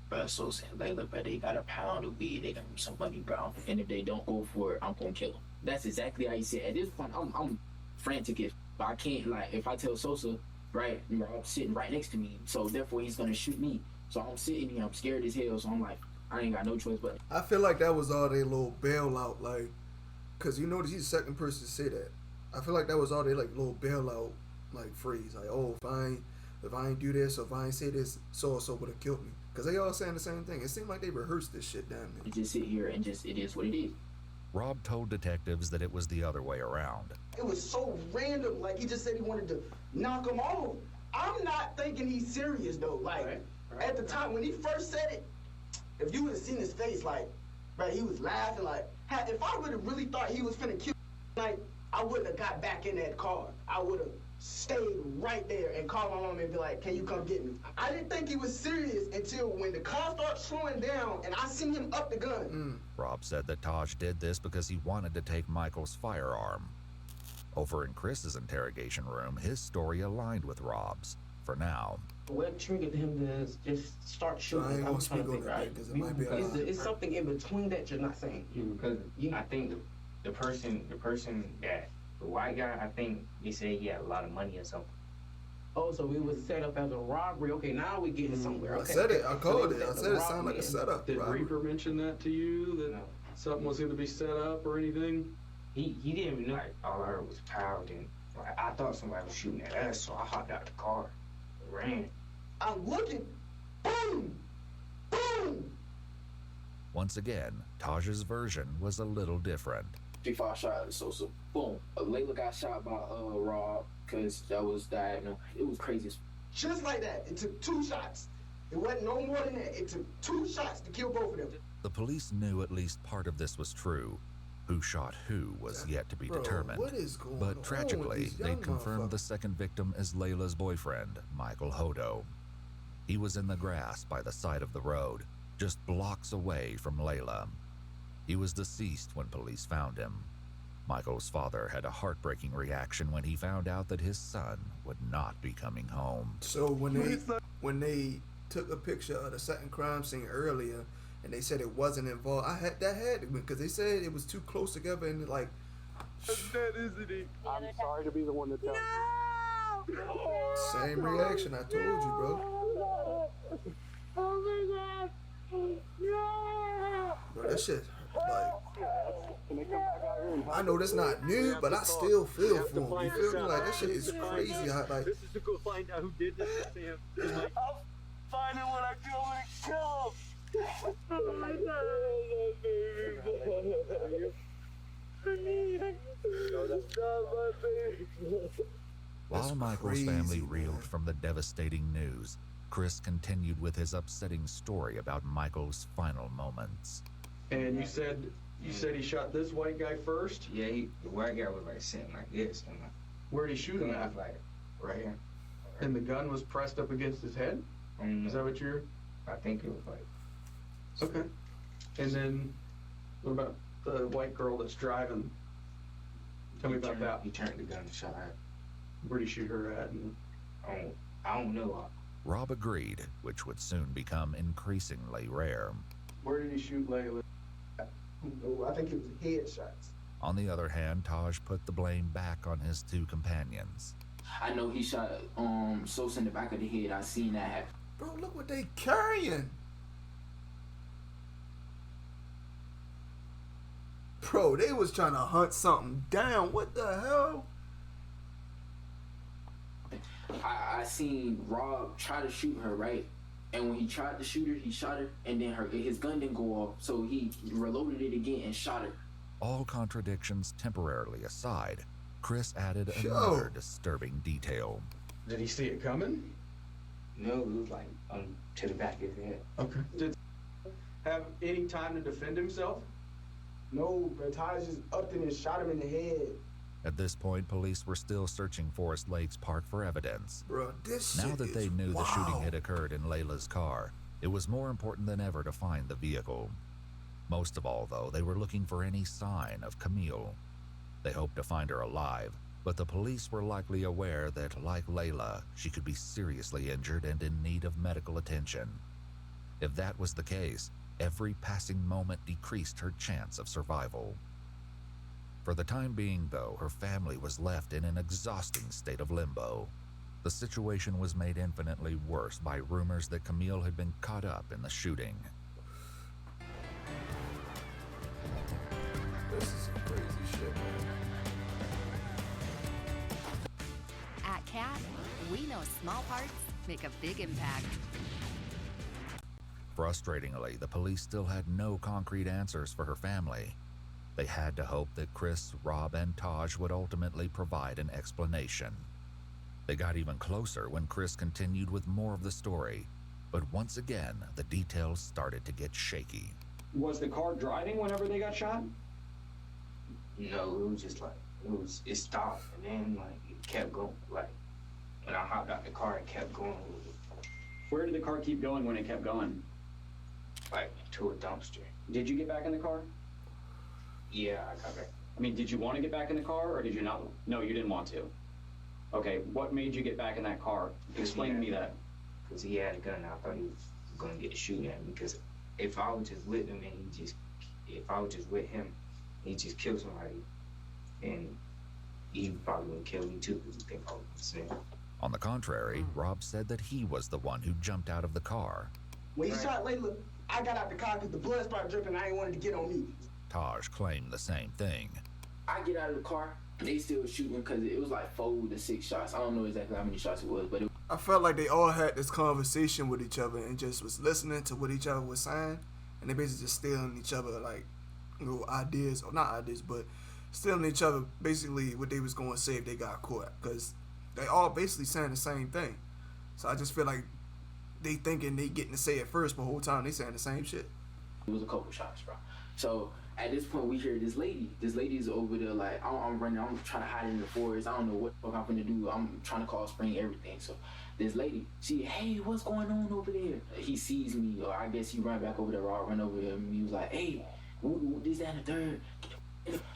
bro, so saying, Layla, bro, they got a pound of weed, they got me some money, bro. And if they don't go for it, I'm gonna kill them. That's exactly how he said. At this point, I'm frantic, but I can't, if I tell Sosa, right, Rob's sitting right next to me, so therefore he's gonna shoot me. So I'm sitting here, I'm scared as hell, so I'm like, I ain't got no choice but. I feel like that was all their little bailout, because you notice he's the second person to say that. I feel like that was all their little bailout phrase. Like, oh, if I ain't do this, or if I ain't say this, so-and-so would have killed me. Because they all saying the same thing. It seemed like they rehearsed this shit down there. Just sit here and it is what it is. Rob told detectives that it was the other way around. It was so random. Like, he just said he wanted to knock him off. I'm not thinking he's serious, though. At the time, when he first said it, if you would have seen his face, he was laughing. If I would have really thought he was finna kill, I wouldn't have got back in that car. I would have stayed right there and called my mom and be like, can you come get me? I didn't think he was serious until when the car started slowing down and I seen him up the gun. Rob said that Taj did this because he wanted to take Michael's firearm. Over in Chris's interrogation room, his story aligned with Rob's, for now. What triggered him to just start shooting? I ain't gonna I'm trying to speak on figure that out. because it might be a lie. It's something in between that you're not saying. Because I think the person that the white guy, I think they said he had a lot of money or something. Oh, so it was set up as a robbery. Okay, now we're getting somewhere. I Okay. said it. I called So it. I said it sounded like a setup. Did robbery. Reaper mention that to you, that something was going to be set up or anything? He didn't even know. Like, all I heard was power. Then like, I thought somebody was shooting at us, so I hopped out the car and ran. I'm looking. Boom! Boom! Once again, Taj's version was a little different. 3-5 shot. So boom. Layla got shot by Rob because that was diagonal. It was crazy. Just like that. It took 2 shots. It wasn't no more than that. It took 2 shots to kill both of them. The police knew at least part of this was true. Who shot who was yet to be determined. What is going on But with tragically, these they young confirmed the motherfuckers? second victim as Layla's boyfriend, Michael Hodo. He was in the grass by the side of the road, just blocks away from Layla. He was deceased when police found him. Michael's father had a heartbreaking reaction when he found out that his son would not be coming home. So when they took a picture of the second crime scene earlier, and they said it wasn't involved, that had to be because they said it was too close together and like. That isn't it. I'm sorry to be the one to tell you. Same reaction. I told you, bro. Oh my God. No. Bro, that shit like. Can they come back out here and I know that's not new, but I still feel for him. You feel me? Like that shit is crazy. How, like This is to go find out who did this to him. I'll find him when I go and kill him. While Michael's family reeled from the devastating news, Chris continued with his upsetting story about Michael's final moments. And you said he shot this white guy first? Yeah, the white guy was like sitting like this, and like, Where'd he shoot him gun at? was like right here. And the gun was pressed up against his head? Is that what you're... I think it was like. Okay. And then, what about the white girl that's driving? Tell me about that. He turned the gun and shot at. Where'd he shoot her at? And... I don't know. Rob agreed, which would soon become increasingly rare. Where did he shoot Layla? Oh, I think it was headshots. On the other hand, Taj put the blame back on his 2 companions. I know he shot Sosa in the back of the head. I seen that happen. Bro, look what they carrying. Bro, they was trying to hunt something down. What the hell? I seen Rob try to shoot her, right? And when he tried to shoot her, he shot her, and then his gun didn't go off, so he reloaded it again and shot her. All contradictions temporarily aside, Chris added another disturbing detail. Did he see it coming? No, it was like to the back of his head. Okay. Did he have any time to defend himself? No, but Taj just upped it and shot him in the head. At this point, police were still searching Forest Lakes Park for evidence. Bro, this Now shit that they is knew the shooting wild. had occurred in Layla's car, it was more important than ever to find the vehicle. Most of all, though, they were looking for any sign of Camille. They hoped to find her alive, but the police were likely aware that, like Layla, she could be seriously injured and in need of medical attention. If that was the case, every passing moment decreased her chance of survival. For the time being, though, her family was left in an exhausting state of limbo. The situation was made infinitely worse by rumors that Camille had been caught up in the shooting. This is some crazy shit, man. At CAT, we know small parts make a big impact. Frustratingly, the police still had no concrete answers for her family. They had to hope that Chris, Rob, and Taj would ultimately provide an explanation. They got even closer when Chris continued with more of the story, but once again, the details started to get shaky. Was the car driving whenever they got shot? No, it was just like it stopped and then like it kept going. Like when I hopped out the car, it kept going. Where did the car keep going when it kept going? Like to a dumpster. Did you get back in the car? Yeah, I got back. I mean, did you want to get back in the car or did you not? No, you didn't want to. Okay, what made you get back in that car? Explain to me that. Because he had a gun, I thought he was gonna get to shoot at me. Because if I was just with him and if I was just with him, he just killed somebody, and he probably would kill me too because he think I was insane. On the contrary, Rob said that he was the one who jumped out of the car. When he shot Layla, I got out the car because the blood started dripping. I ain't wanted to get on me. Taj claimed the same thing. I get out of the car, they still shooting because it was like 4 to 6 shots. I don't know exactly how many shots it was, but I felt like they all had this conversation with each other and just was listening to what each other was saying, and they basically just stealing each other, like, you know, ideas, or not ideas, but stealing each other basically what they was going to say if they got caught, because they all basically saying the same thing. So I just feel like they thinking they getting to say it first, but the whole time they saying the same shit. It was a couple shots, bro. So at this point, we hear this lady. This lady's over there, like, I'm running. I'm trying to hide in the forest. I don't know what the fuck I'm gonna do. I'm trying to call Spring everything. So this lady, hey, what's going on over there? He sees me, or I guess he run back over there. I'll run over there, and he was like, hey, this, that, and the third.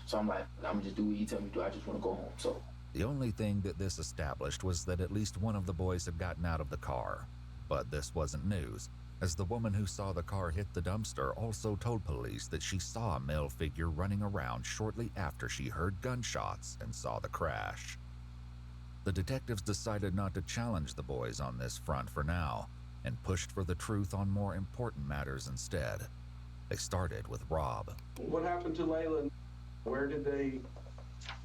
So I'm like, I'm just do what he tell me to do. I just want to go home. So the only thing that this established was that at least one of the boys had gotten out of the car. But this wasn't news, as the woman who saw the car hit the dumpster also told police that she saw a male figure running around shortly after she heard gunshots and saw the crash. The detectives decided not to challenge the boys on this front for now, and pushed for the truth on more important matters instead. They started with Rob. What happened to Layla? Where did they...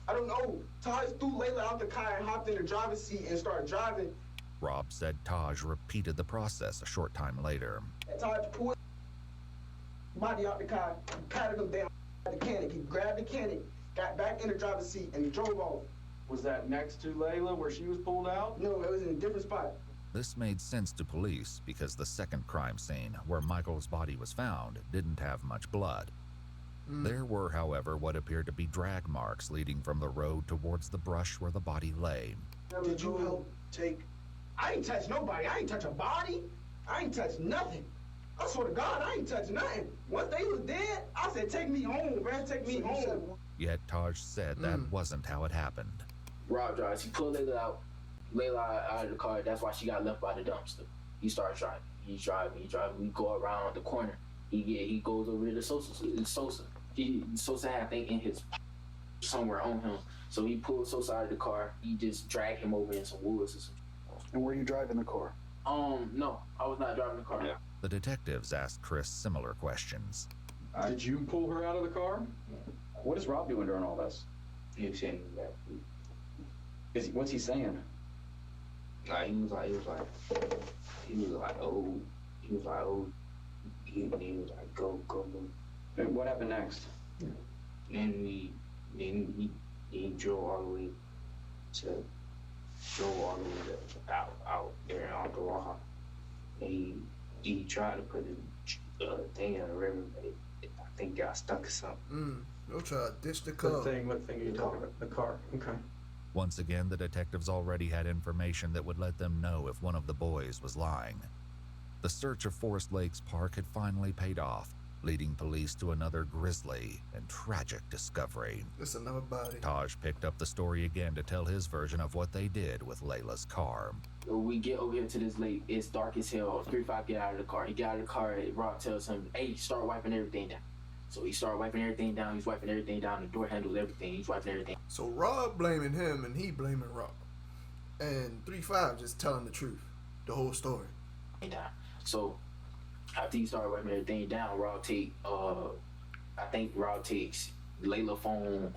I don't know. Taj threw Layla out the car and hopped in the driver's seat and started driving. Rob said Taj repeated the process a short time later. And Taj pulled body out the car, patted him down at the cannon. He grabbed the cannon, got back in the driver's seat, and drove off. Was that next to Layla where she was pulled out? No, it was in a different spot. This made sense to police because the second crime scene, where Michael's body was found, didn't have much blood. There were, however, what appeared to be drag marks leading from the road towards the brush where the body lay. Did you help take... I ain't touch nobody. I ain't touch a body. I ain't touch nothing. I swear to God, I ain't touch nothing. Once they was dead, I said, take me home, man. Take me home. Yet Taj said that wasn't how it happened. Rob drives. He pulled Layla out of the car. That's why she got left by the dumpster. He starts driving. He's driving. We go around the corner. He goes over to Sosa. Sosa had, I think, in his somewhere on him. So he pulled Sosa out of the car. He just dragged him over in some woods or something. And were you driving the car? No, I was not driving the car. Yeah. The detectives asked Chris similar questions. Did you pull her out of the car? What is Rob doing during all this? He was saying that. What's he saying? He was like, oh, he was like, go. And what happened next? Then he drove all the way out there on the wall. And he tried to put the thing in the river, but I think got stuck or something. They'll try to ditch the car. What thing are you talking about? The car. Okay. Once again, the detectives already had information that would let them know if one of the boys was lying. The search of Forest Lakes Park had finally paid off, leading police to another grisly and tragic discovery. It's another body. Taj picked up the story again to tell his version of what they did with Layla's car. We get over here to this lake. It's dark as hell. 3-5 get out of the car. He got out of the car. Rob tells him, hey, start wiping everything down. So he started wiping everything down. He's wiping everything down. The door handles everything. He's wiping everything. So Rob blaming him and he blaming Rob. And 3-5 just telling the truth. The whole story. So after he started wiping everything down, I think Rob takes Layla's phone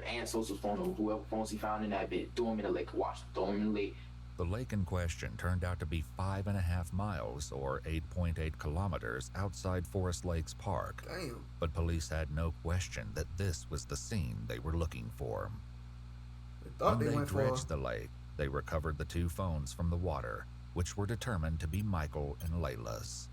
and Sosa's phone or whoever phones he found in that bit, threw him in the lake, throw him in the lake. The lake in question turned out to be 5.5 miles or 8.8 kilometers outside Forest Lakes Park. Damn. But police had no question that this was the scene they were looking for. When they dredged the lake, they recovered the 2 phones from the water, which were determined to be Michael and Layla's.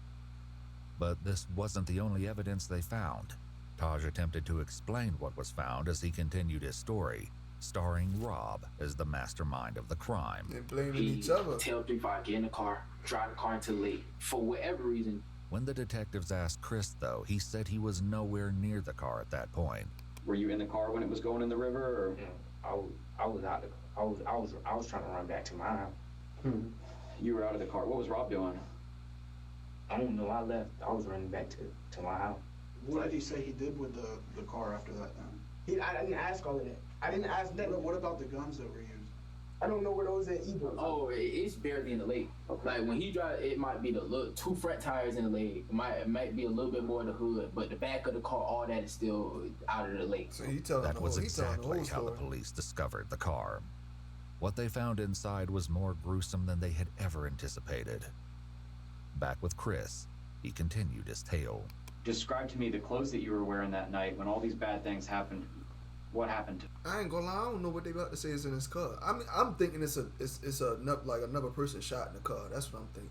But this wasn't the only evidence they found. Taj attempted to explain what was found as he continued his story, starring Rob as the mastermind of the crime. They're blaming each other. Tell 3-5, get in the car, drive the car into the lake, for whatever reason. When the detectives asked Chris, though, he said he was nowhere near the car at that point. Were you in the car when it was going in the river, or? I was out. I was trying to run back to my house. You were out of the car. What was Rob doing? I don't know. I left. I was running back to my house. What did he say he did with the car after that then? I didn't ask all of that. I didn't ask that. What about the guns that were used? I don't know where those at either. Oh, it's barely in the lake. Okay. Like when he drive, it might be the 2 front tires in the lake. It might be a little bit more in the hood, but the back of the car, all that is still out of the lake. So that was exactly how the police discovered the car. What they found inside was more gruesome than they had ever anticipated. Back with Chris, he continued his tale. Describe to me the clothes that you were wearing that night when all these bad things happened. What happened? I ain't gonna lie, I don't know what they about to say is in his car. I mean, I'm thinking it's like another person shot in the car. That's what I'm thinking.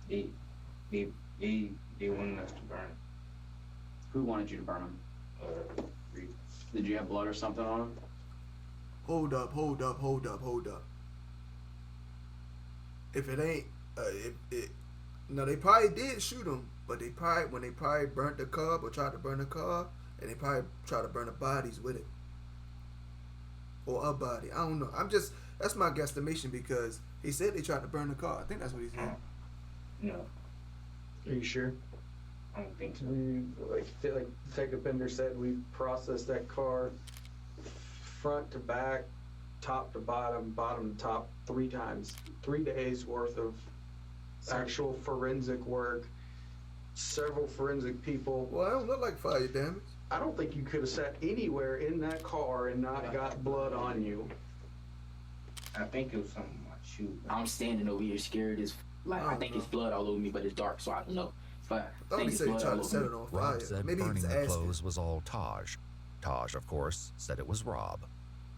He wanted us to burn him. Who wanted you to burn him? Did you have blood or something on him? Hold up. If it ain't, no, they probably did shoot him, but when they burnt the car or tried to burn the car, and they probably tried to burn the bodies with it. Or a body. I don't know. That's my guesstimation because he said they tried to burn the car. I think that's what he said. No. Are you sure? I don't think so. Like Detective Bender said, we processed that car front to back, top to bottom, bottom to top 3 times. 3 days worth of actual forensic work. Several forensic people. Well, I don't look like fire damage. I don't think you could have sat anywhere in that car and not got blood on you. I think it was something on my shoe. I'm standing over here scared as I think it's blood all over me, but it's dark, so I don't know. But I think it's blood all over me. Rob said burning the clothes was all Taj. Taj, of course, said it was Rob.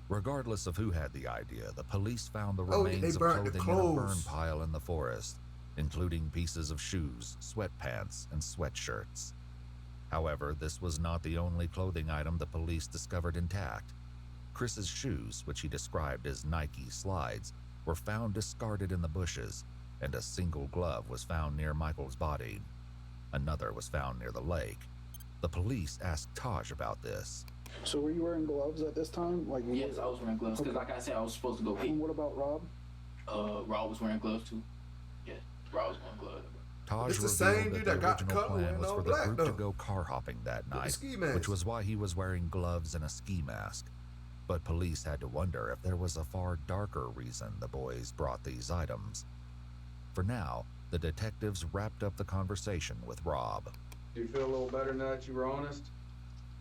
Regardless of who had the idea, the police found the remains of clothing in a burn pile in the forest, including pieces of shoes, sweatpants, and sweatshirts. However, this was not the only clothing item the police discovered intact. Chris's shoes, which he described as Nike slides, were found discarded in the bushes, and a single glove was found near Michael's body. Another was found near the lake. The police asked Taj about this. So were you wearing gloves at this time? Yes, I was wearing gloves, because like I said, I was supposed to go pee. And what about Rob? Rob was wearing gloves too. Yeah, Rob was wearing gloves. Taj revealed that the original plan was for the group to go car hopping that night, which was why he was wearing gloves and a ski mask. But police had to wonder if there was a far darker reason the boys brought these items. For now, the detectives wrapped up the conversation with Rob. Do you feel a little better now that you were honest?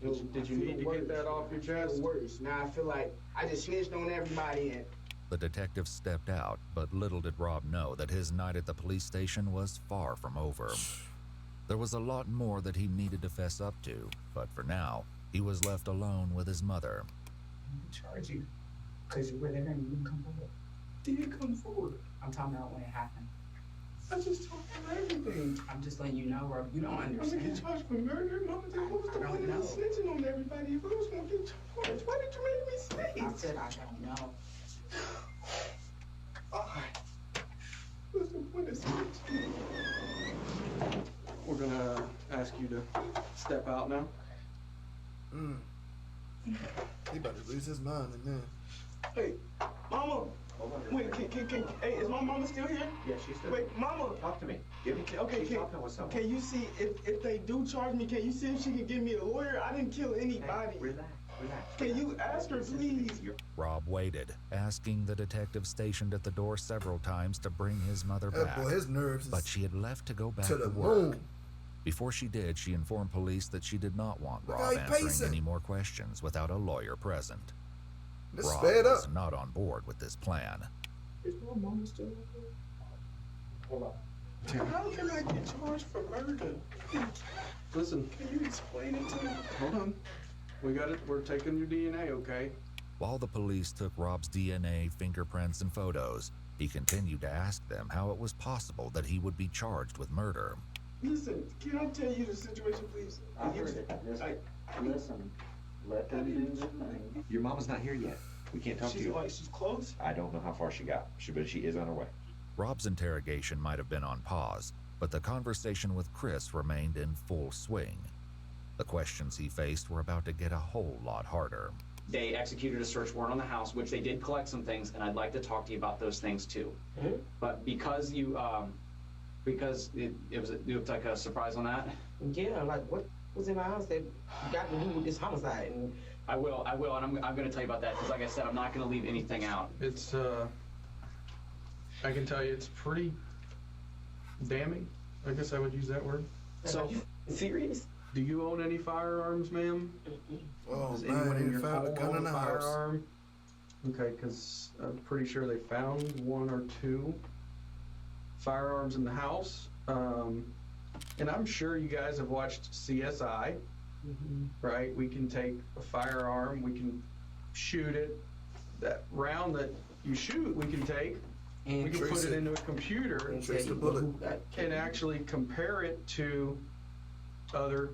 Did you need to get that off your chest? Worse. Now I feel like I just snitched on everybody and The detective stepped out, but little did Rob know that his night at the police station was far from over. There was a lot more that he needed to fess up to, but for now, he was left alone with his mother. Charge you, because you were there and you didn't come forward. did come forward. I'm talking about when it happened. I just told him everything. I'm just letting you know, Rob. You don't understand. I'm gonna get charged for murder. Mama, what was the point of me snitching on everybody if I was gonna get charged? Why did you make me snitch? I said I don't know. Alright. What's the point of snitching? We're gonna ask you to step out now. He about to lose his mind in there. Hey, Mama. Wait, hey, is my mama still here? Yeah, she's still here. Wait, Mama. Talk to me. Can you see if they do charge me, can you see if she can give me a lawyer? I didn't kill anybody. Hey, relax. Can you ask her, please? Rob waited, asking the detective stationed at the door several times to bring his mother back. Boy, his nerves but she had left to go back to the work. moon. Before she did, she informed police that she did not want Rob answering any more questions without a lawyer present. Rob was not on board with this plan. Is my mama still here? Hold on. How can I get charged for murder? Listen. Can you explain it to me? Hold on. We got it. We're taking your DNA, okay? While the police took Rob's DNA, fingerprints, and photos, he continued to ask them how it was possible that he would be charged with murder. Listen, can I tell you the situation, please? Listen. Let them do their thing. Your mama's not here yet. We can't talk to you. She's close? I don't know how far she got, but she is on her way. Rob's interrogation might have been on pause, but the conversation with Chris remained in full swing. The questions he faced were about to get a whole lot harder. They executed a search warrant on the house, which they did collect some things, and I'd like to talk to you about those things too. Mm-hmm. But because you, because it looked like a surprise on that. Yeah, like what was in my house that got to do with this homicide? And I will, and I'm going to tell you about that because, like I said, I'm not going to leave anything out. It's I can tell you it's pretty damning. I guess I would use that word. So, serious? Do you own any firearms, ma'am? Oh, Does man, anyone in he your found a home gun in own the a house. firearm? Okay, because I'm pretty sure they found 1 or 2 firearms in the house. And I'm sure you guys have watched CSI, right? We can take a firearm, we can shoot it. That round that you shoot, we can take, And we can trace put it it. into a computer And trace the bullet. and actually compare it to other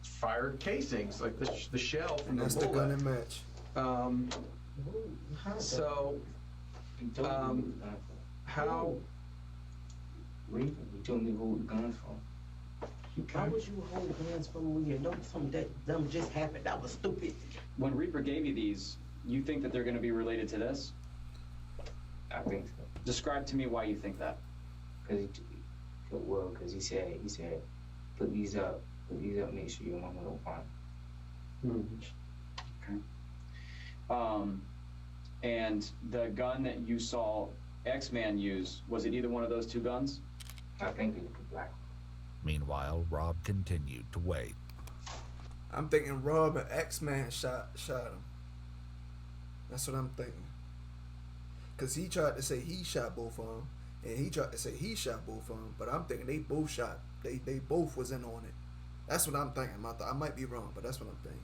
fired casings, like the shell from And that's the the bullet. gun and match. So, how? You told me to hold the guns from. Why would you hold guns from when you know something that dumb just happened? That was stupid. When Reaper gave you these, you think that they're going to be related to this? I think so. Describe to me why you think that. Because he said, put these up, make sure your mama don't find them. Okay. And the gun that you saw X-Man use, was it either one of those 2 guns? I think it was black. Meanwhile, Rob continued to wait. I'm thinking Rob and X-Man shot him. That's what I'm thinking. Because he tried to say he shot both of them, and he tried to say he shot both of them, but I'm thinking they both shot. They both was in on it. That's what I'm thinking. I might be wrong, but that's what I'm thinking.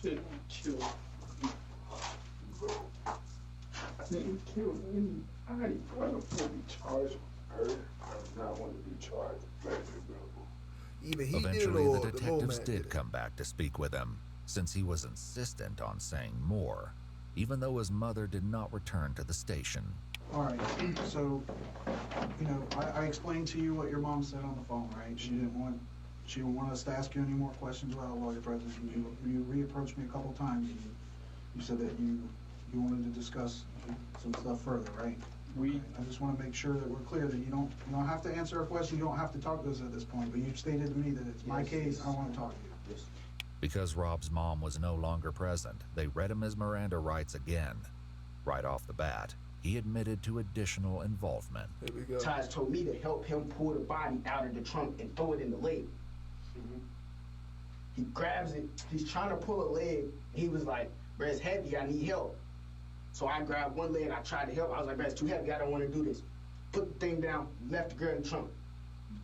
Didn't kill didn't kill anybody. I don't want to be charged with murder. I do not want to be charged with murder, bro. Either he Eventually, did or the detectives man did come back to speak with him, since he was insistent on saying more, even though his mother did not return to the station. All right, so, I explained to you what your mom said on the phone, right? She didn't want us to ask you any more questions about a lawyer presence. You reapproached me a couple times, and you said that you wanted to discuss some stuff further, right? I just want to make sure that we're clear that you don't have to answer our question, you don't have to talk to us at this point, but you've stated to me that it's my case, I want to talk to you. Yes. Because Rob's mom was no longer present, they read him his Miranda rights again. Right off the bat, he admitted to additional involvement. Here we go. Taj told me to help him pull the body out of the trunk and throw it in the lake. He grabs it, he's trying to pull a leg, he was like, "Bruh, it's heavy, I need help." So I grabbed one leg, I tried to help, I was like, "Bruh, it's too heavy, I don't want to do this." Put the thing down, left the girl in the trunk.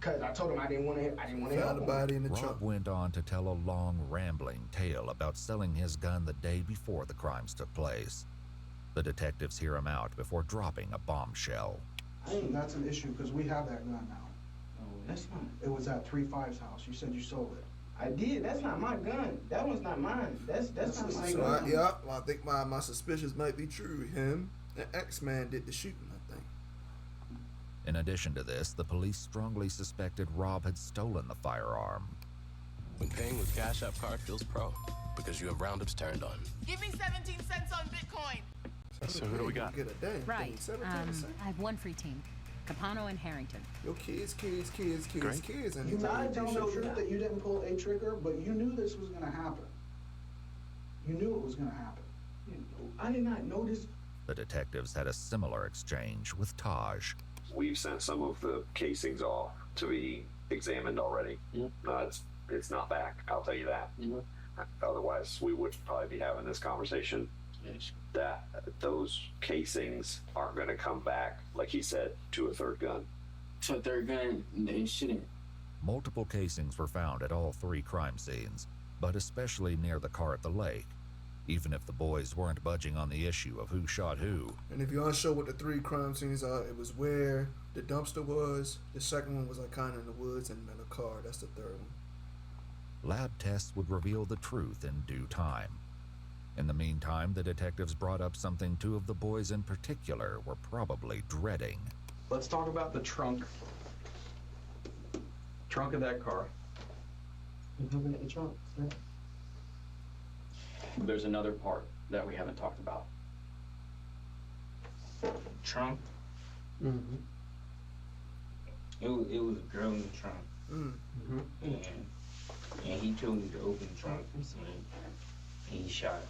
Because I told him I didn't want to help Found him. the body in the Rob trunk. went on to tell a long, rambling tale about selling his gun the day before the crimes took place. The detectives hear him out before dropping a bombshell. That's an issue, because we have that gun now. No, that's not. It was at 3-5's house, you said you sold it. I did, that's not my gun. That one's not mine. That's not my So gun. I think my suspicions might be true. Him and X-Man did the shooting, I think. In addition to this, the police strongly suspected Rob had stolen the firearm. When paying with Cash App Card feels pro, because you have roundups turned on. Give me 17 cents on Bitcoin. So who do we got? Get a dang. Right. 17 cents. I have one free team. Capano and Harrington. Yo, kids, Great. and You lied to the truth that you didn't pull a trigger, but you knew this was gonna happen. You knew it was gonna happen. I did not know this. The detectives had a similar exchange with Taj. We've sent some of the casings off to be examined already. It's not back, I'll tell you that. Otherwise, we wouldn't probably be having this conversation. That those casings aren't going to come back, like he said, to a third gun. To a third gun, they shouldn't. Multiple casings were found at all 3 crime scenes, but especially near the car at the lake, even if the boys weren't budging on the issue of who shot who. And if you're unsure what the 3 crime scenes are, it was where the dumpster was. The second one was like kind of in the woods, and then a car. That's the third one. Lab tests would reveal the truth in due time. In the meantime, the detectives brought up something 2 of the boys in particular were probably dreading. Let's talk about the trunk of that car. Looking at the trunk, sir. There's another part that we haven't talked about. Trunk? Mm-hmm. It was a girl in the trunk. And he told me to open the trunk. He shot.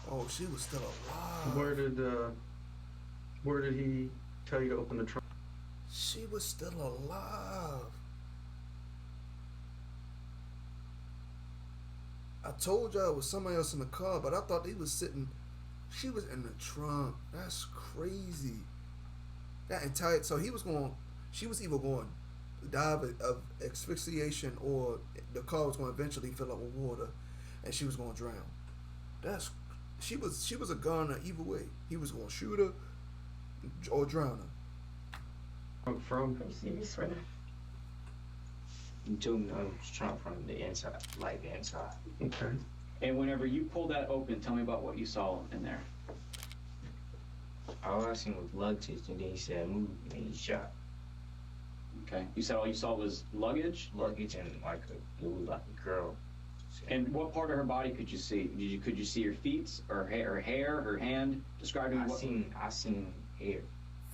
Oh, she was still alive. Where did he tell you to open the trunk? She was still alive. I told y'all it was somebody else in the car, but I thought he was sitting. She was in the trunk. That's crazy. That entire she was either going to die of asphyxiation or the car was going to eventually fill up with water, and she was going to drown. She was a goner either way. He was going to shoot her or drown her. From You told me I was trying from the inside, like the inside. Okay. And whenever you pulled that open, tell me about what you saw in there. All I seen was luggage, and then he said move, and then he shot. Okay. You said all you saw was luggage? Luggage and it was like a girl. And what part of her body could you see? Could you see her feet, or her hair, her hand? Describe to me I seen hair.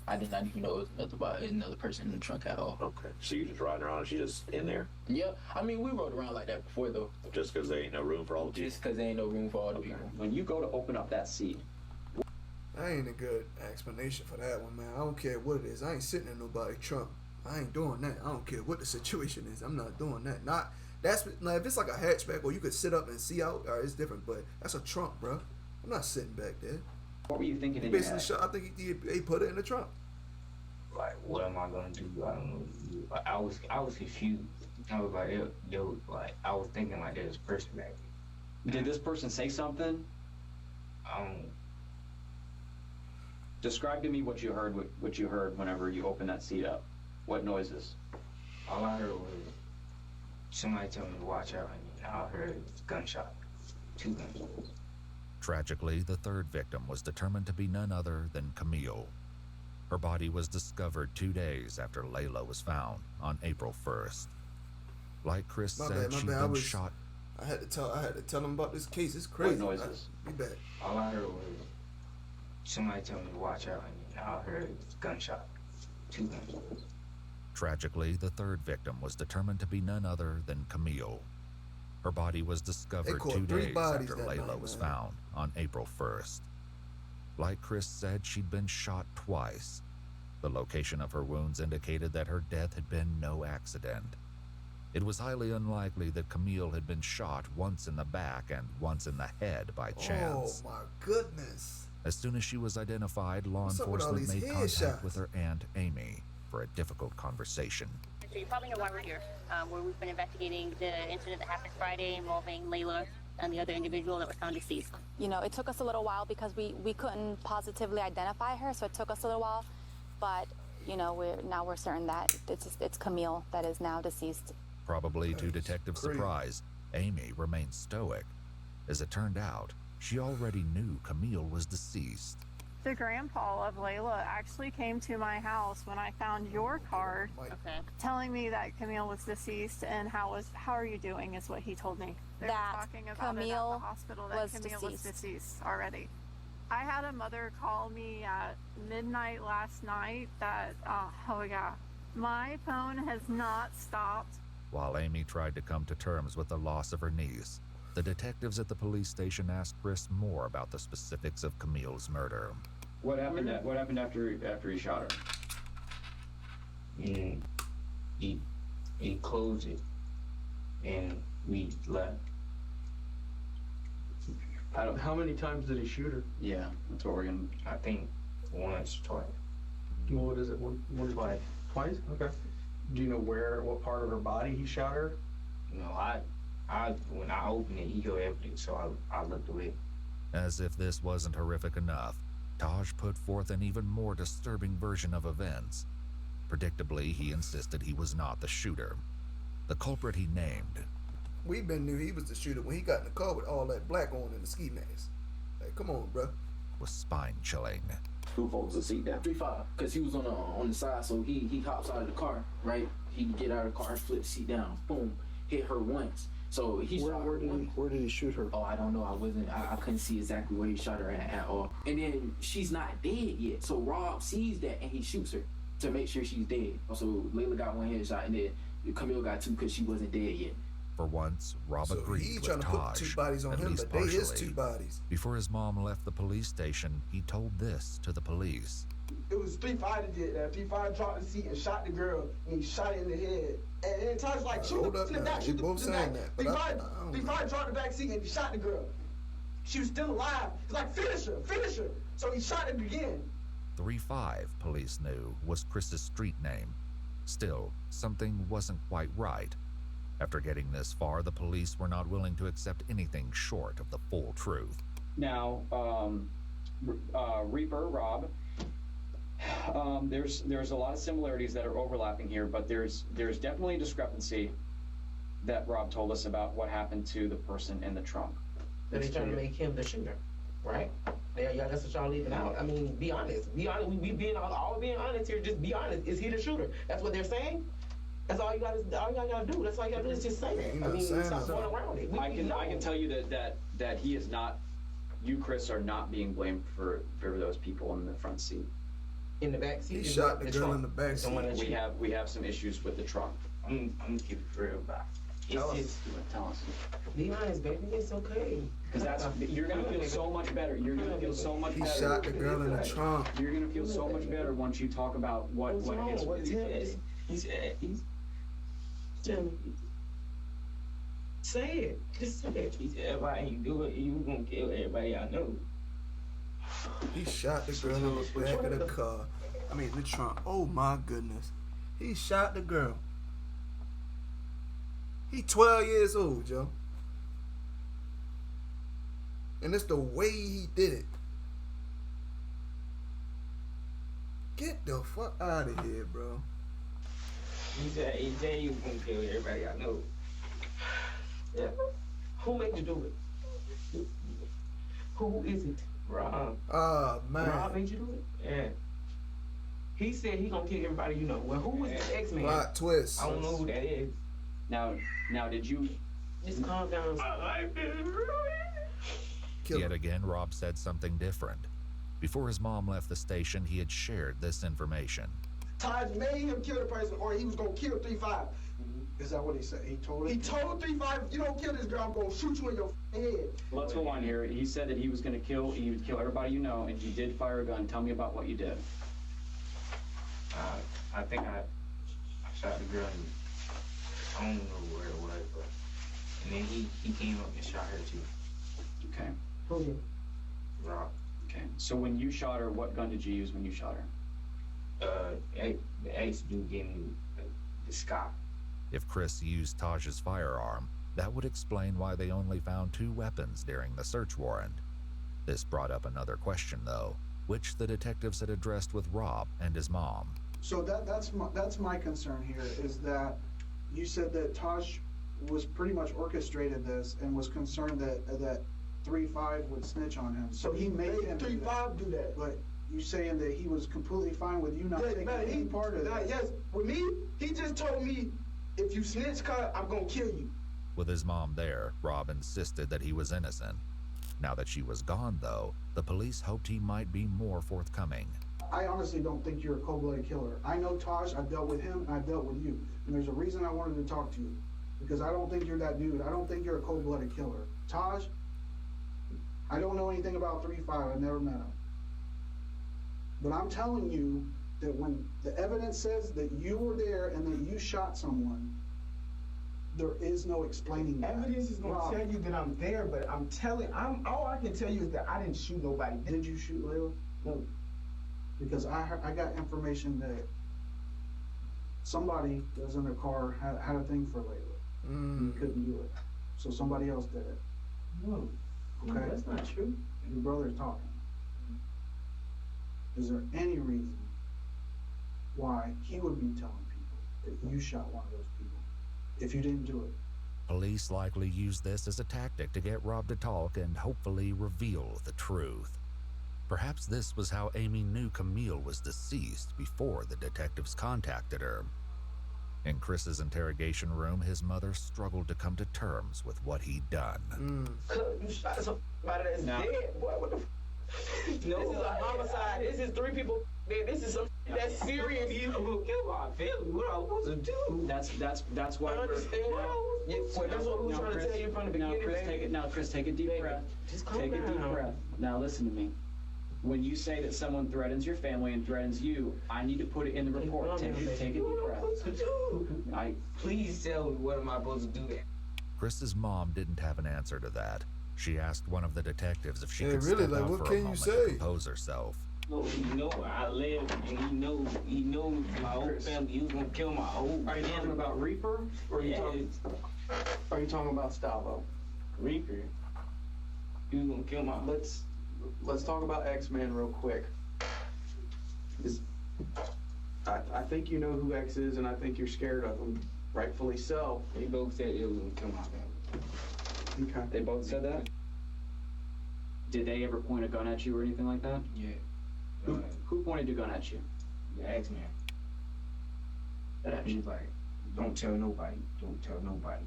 I did not even know it was another person in the trunk at all. Okay. So you just riding around and she just in there? Yeah. I mean, we rode around like that before, though. Just because there ain't no room for all the people? Just because there ain't no room for all the people. When you go to open up that seat, I ain't a good explanation for that one, man. I don't care what it is. I ain't sitting in nobody's trunk. I ain't doing that. I don't care what the situation is. I'm not doing that. Now, if it's like a hatchback or you could sit up and see out, it's different. But that's a trunk, bro. I'm not sitting back there. What were you thinking? He basically shot. I think he put it in the trunk. Like, what am I gonna do? I don't know. Like, I was confused. I was like, yo, like, I was thinking like there's a person back there. Did this person say something? Describe to me what you heard. What you heard whenever you opened that seat up. What noises? All I heard was somebody tell me to watch out, and I heard a gunshot, 2 gunshots. Tragically, the third victim was determined to be none other than Camille. Her body was discovered 2 days after Layla was found on April 1st. Like Chris said, she'd been shot. I had to tell him about this case. It's crazy. What noises? Be back. All I heard was somebody tell me to watch out, and I heard a gunshot, 2 gunshots. Tragically, the third victim was determined to be none other than Camille. Her body was discovered 2 days after Layla was found on April 1st. Like Chris said, she'd been shot twice. The location of her wounds indicated that her death had been no accident. It was highly unlikely that Camille had been shot once in the back and once in the head by chance. Oh my goodness. As soon as she was identified, law What's up with all enforcement these made contact headshots? with her aunt, Amy, for a difficult conversation. So you probably know why we're here, where we've been investigating the incident that happened Friday involving Layla and the other individual that was found deceased. You know, it took us a little while because we couldn't positively identify her, so it took us a little while. But, you know, we're certain that it's Camille that is now deceased. Probably to detectives' surprise, Amy remained stoic. As it turned out, she already knew Camille was deceased. The grandpa of Layla actually came to my house when I found your card, telling me that Camille was deceased, and how are you doing is what he told me. They were talking about it at the hospital that Camille was deceased already. I had a mother call me at midnight last night that, my phone has not stopped. While Amy tried to come to terms with the loss of her niece, the detectives at the police station asked Chris more about the specifics of Camille's murder. What happened? What happened after he shot her? He closed it, and we left. How many times did he shoot her? Yeah, that's what we're gonna. I think once, twice. What is it? One twice. Twice? Okay. Do you know what part of her body he shot her? No, when I opened it, he go everything, so I looked away. As if this wasn't horrific enough, Taj put forth an even more disturbing version of events. Predictably, he insisted he was not the shooter. The culprit he named. We been knew he was the shooter when he got in the car with all that black on and the ski mask. Like, come on, bro. Was spine-chilling. Who folds the seat down? 3-5, because he was on the side, so he hops out of the car, right? He get out of the car, flip the seat down, boom, hit her once. So he shot her once. Where did he shoot her? Oh, I don't know. I couldn't see exactly where he shot her at all. And then she's not dead yet, so Rob sees that and he shoots her to make sure she's dead. So Layla got 1 headshot, and then Camille got 2 because she wasn't dead yet. For once, Rob So agreed he with trying to put Taj, two bodies on at him, least but they his partially. two bodies. Before his mom left the police station, he told this to the police. It was 3-5 that did that. 3-5 dropped the seat and shot the girl, and he shot her in the head. And then Taj like, shoot Hold the, up to the now. back, They shoot the, both to the saying back. that, but I don't 3-5 dropped the back seat and he shot the girl. She was still alive. He's like, finish her, finish her. So he shot her again. 3-5, police knew, was Chris's street name. Still, something wasn't quite right. After getting this far, the police were not willing to accept anything short of the full truth. Now, Reaper, Rob, there's a lot of similarities that are overlapping here, but there's definitely a discrepancy that Rob told us about what happened to the person in the trunk. That they trying to make him the shooter, right? Yeah, that's what y'all leaving out. I mean, be honest. Be honest. We being all being honest here. Just be honest. Is he the shooter? That's what they're saying. That's all you gotta do. That's all you gotta do is just say that. I mean, stop going around it. I can tell you that he is not. You, Chris, are not being blamed for those people in the front seat. In the back seat. He shot the girl in the back seat. We have some issues with the trunk. I'm gonna keep it real, but Tell us. Be honest, baby. It's okay. Because you're gonna feel so much better. You're gonna feel so much better. He shot the girl in the trunk. You're gonna feel so much better once you talk about what his. He's say it. Just say it. He said, if I ain't do it, you gonna kill everybody I know. He shot the girl in the back of the car. I mean, the trunk. Oh my goodness. He shot the girl. He 12 years old, Joe. And it's the way he did it. Get the fuck out of here, bro. He said, you gonna kill everybody I know. Yeah. Who made you do it? Who is it? Rob. Ah, man. Rob made you do it? Yeah. He said he gonna kill everybody you know. Well, who is the X-Man? Plot twist. I don't know who that is. Now, did you? Just calm down. Yet again, Rob said something different. Before his mom left the station, he had shared this information. Taj made him kill the person, or he was gonna kill 3-5. Is that what he said? He told him? He told 3-5, you don't kill this girl, I'm gonna shoot you in your head. Let's go on here. He said that he was gonna kill. He would kill everybody you know, and you did fire a gun. Tell me about what you did. I think I shot the girl. I don't know where it was, but and then he came up and shot her too. Okay. Who did? Rob. Okay. So when you shot her, what gun did you use when you shot her? The ex dude gave me the Scott. If Chris used Taj's firearm, that would explain why they only found 2 weapons during the search warrant. This brought up another question, though, which the detectives had addressed with Rob and his mom. So that's my concern here, is that you said that Taj was pretty much orchestrated this and was concerned that 3-5 would snitch on him. So he made him 3-5 do that. But you saying that he was completely fine with you not taking any part of that? Yes, with me, he just told me, if you snitch, I'm gonna kill you. With his mom there, Rob insisted that he was innocent. Now that she was gone, though, the police hoped he might be more forthcoming. I honestly don't think you're a cold-blooded killer. I know Taj, I've dealt with him, and I've dealt with you. And there's a reason I wanted to talk to you. Because I don't think you're that dude. I don't think you're a cold-blooded killer. Taj, I don't know anything about 3-5. I've never met him. But I'm telling you that when the evidence says that you were there and that you shot someone, there is no explaining that. Evidence is gonna tell you that I'm there, but all I can tell you is that I didn't shoot nobody. Did you shoot Layla? No. Because I got information that somebody that was in their car had a thing for Layla. And couldn't do it. So somebody else did it. No. Okay? No, that's not true. Your brother's talking. Is there any reason why he would be telling people that you shot one of those people if you didn't do it? Police likely used this as a tactic to get Rob to talk and hopefully reveal the truth. Perhaps this was how Amy knew Camille was deceased before the detectives contacted her. In Chris's interrogation room, his mother struggled to come to terms with what he'd done. You shot somebody that's dead, boy. What the No, this is a homicide. This is 3 people. Man, this is some that's serious. You gonna kill my family. What am I supposed to do? That's why. I understand. That's what we were trying to tell you from the beginning. Chris, take a deep breath. Just calm Take a deep down. breath. Now listen to me. When you say that someone threatens your family and threatens you, I need to put it in the report. Take a deep breath. Please tell me what am I supposed to do? Chris's mom didn't have an answer to that. She asked one of the detectives if she Yeah, could really, step like, out what for can a you moment say? to compose herself. No, you know I live, and he knows my whole family. He was gonna kill my whole family. Are you talking about Reaper, or are you talking about Stavo? Reaper? He was gonna kill my. Let's talk about X-Man real quick. I think you know who X is, and I think you're scared of him, rightfully so. They both said it was gonna kill my family. Okay. They both said that? Did they ever point a gun at you or anything like that? Yeah. Who pointed a gun at you? The X-Man. He was like, don't tell nobody. Don't tell nobody.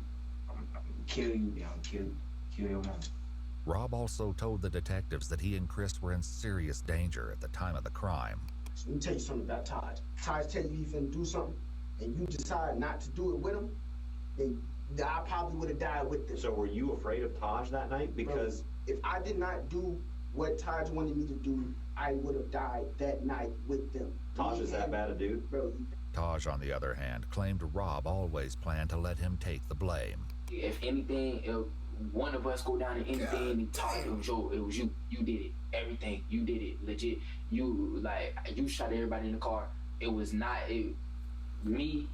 I'm gonna kill you. I'm kill your mom. Rob also told the detectives that he and Chris were in serious danger at the time of the crime. Let me tell you something about Taj. Taj tell you he finna do something, and you decide not to do it with him, then I probably would have died with them. So were you afraid of Taj that night? Because if I did not do what Taj wanted me to do, I would have died that night with them. Taj is that bad a dude? Bro. Taj, on the other hand, claimed Rob always planned to let him take the blame. If anything, if one of us go down to anything and talk, it was you. You did it. Everything. You did it. Legit. You shot everybody in the car. It was not me.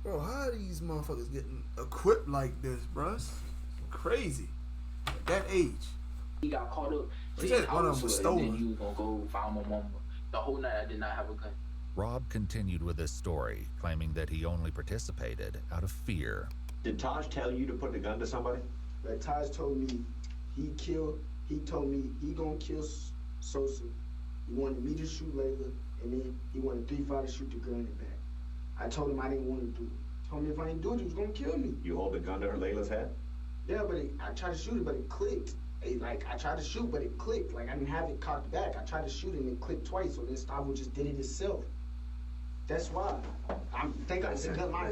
Bro, how are these motherfuckers getting equipped like this, bruh? It's crazy. At that age. He got caught up. He said one of them was stolen. And then you was gonna go find my mama. The whole night I did not have a gun. Rob continued with his story, claiming that he only participated out of fear. Did Taj tell you to put the gun to somebody? Like Taj told me he told me he gonna kill Sosa. He wanted me to shoot Layla, and then he wanted 3-5 to shoot the girl in the back. I told him I didn't want to do it. He told me if I didn't do it, he was gonna kill me. You hold the gun to Layla's head? Yeah, but I tried to shoot it, but it clicked. I tried to shoot, but it clicked. Like, I didn't have it cocked back. I tried to shoot it and it clicked twice, so then Stavo just did it itself. That's why. I think my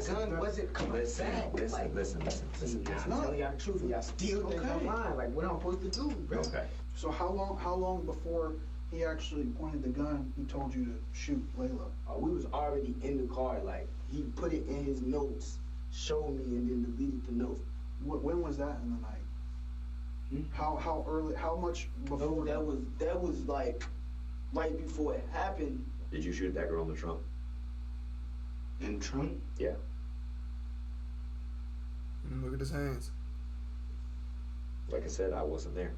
gun wasn't coming back. Listen. I'm telling y'all the truth, and y'all still think I'm lying. Like, what I'm supposed to do, bro? Okay. So how long before he actually pointed the gun, he told you to shoot Layla? We was already in the car. Like, he put it in his notes, showed me, and then deleted the note. When was that in the night? How early? How much before? No, that was like right before it happened. Did you shoot that girl in the trunk? In the trunk? Yeah. Look at his hands. Like I said, I wasn't there.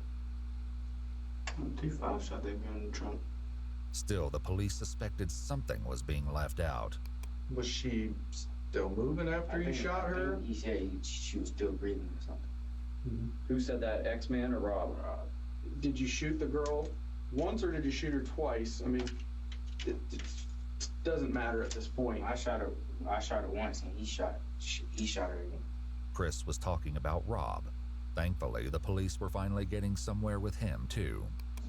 3-5 shot that girl in the trunk. Still, the police suspected something was being left out. Was she still moving after you shot her? He said she was still breathing or something. Who said that, X-Man or Rob? Did you shoot the girl once or did you shoot her twice? I mean, it doesn't matter at this point. I shot her once, and he shot her again. Chris was talking about Rob. Thankfully, the police were finally getting somewhere with him, too.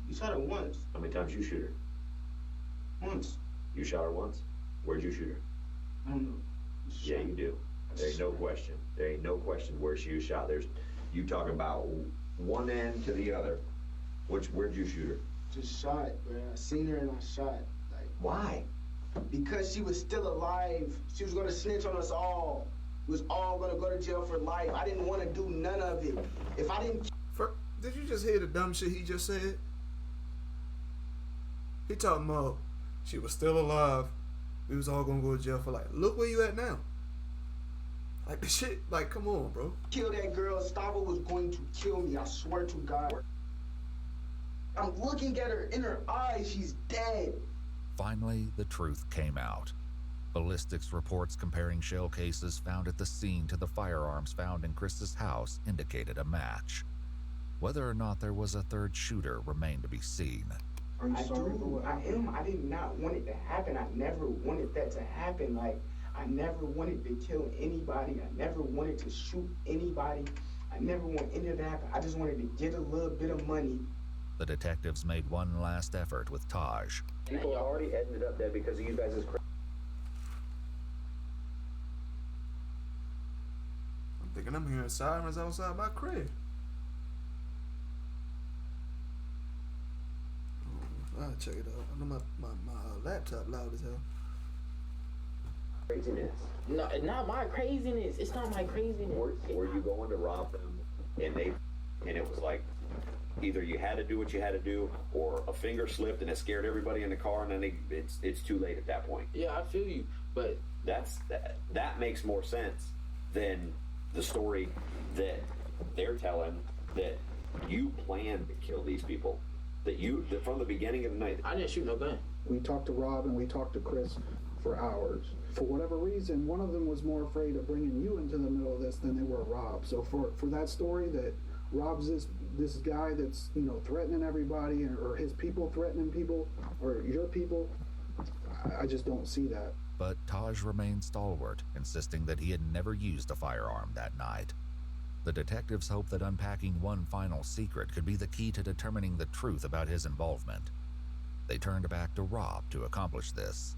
You shot her once. How many times you shoot her? Once. You shot her once? Where'd you shoot her? I don't know. Yeah, you do. There ain't no question. There ain't no question where she was shot. You talking about one end to the other. Where'd you shoot her? Just shot, bro. I seen her and I shot. Like, why? Because she was still alive. She was gonna snitch on us all. We was all gonna go to jail for life. I didn't want to do none of it. If I didn't. Did you just hear the dumb shit he just said? He talking about she was still alive. We was all gonna go to jail for life. Look where you at now. Like, the shit, like, come on, bro. Kill that girl. Stavo was going to kill me. I swear to God. I'm looking at her in her eyes. She's dead. Finally, the truth came out. Ballistics reports comparing shell cases found at the scene to the firearms found in Chris's house indicated a match. Whether or not there was a third shooter remained to be seen. I did not want it to happen. I never wanted that to happen. Like, I never wanted to kill anybody. I never wanted to shoot anybody. I never want any of that to happen. I just wanted to get a little bit of money the detectives made one last effort with Taj. People already ended up there because of you guys' I'm thinking I'm hearing sirens outside my crib. I'll check it out. I know my laptop loud as hell. craziness. No, not my craziness. It's not my craziness. Were you going to rob them and it was like either you had to do what you had to do or a finger slipped and it scared everybody in the car and then it's too late at that point. Yeah, I feel you, but that makes more sense than the story that they're telling, that you planned to kill these people, that from the beginning of the night. I didn't shoot no gun. We talked to Rob and we talked to Chris for hours. For whatever reason, one of them was more afraid of bringing you into the middle of this than they were Rob. So for that story that Rob's this guy that's, you know, threatening everybody, or his people threatening people, or your people, I just don't see that. But Taj remained stalwart, insisting that he had never used a firearm that night. The detectives hoped that unpacking one final secret could be the key to determining the truth about his involvement. They turned back to Rob to accomplish this.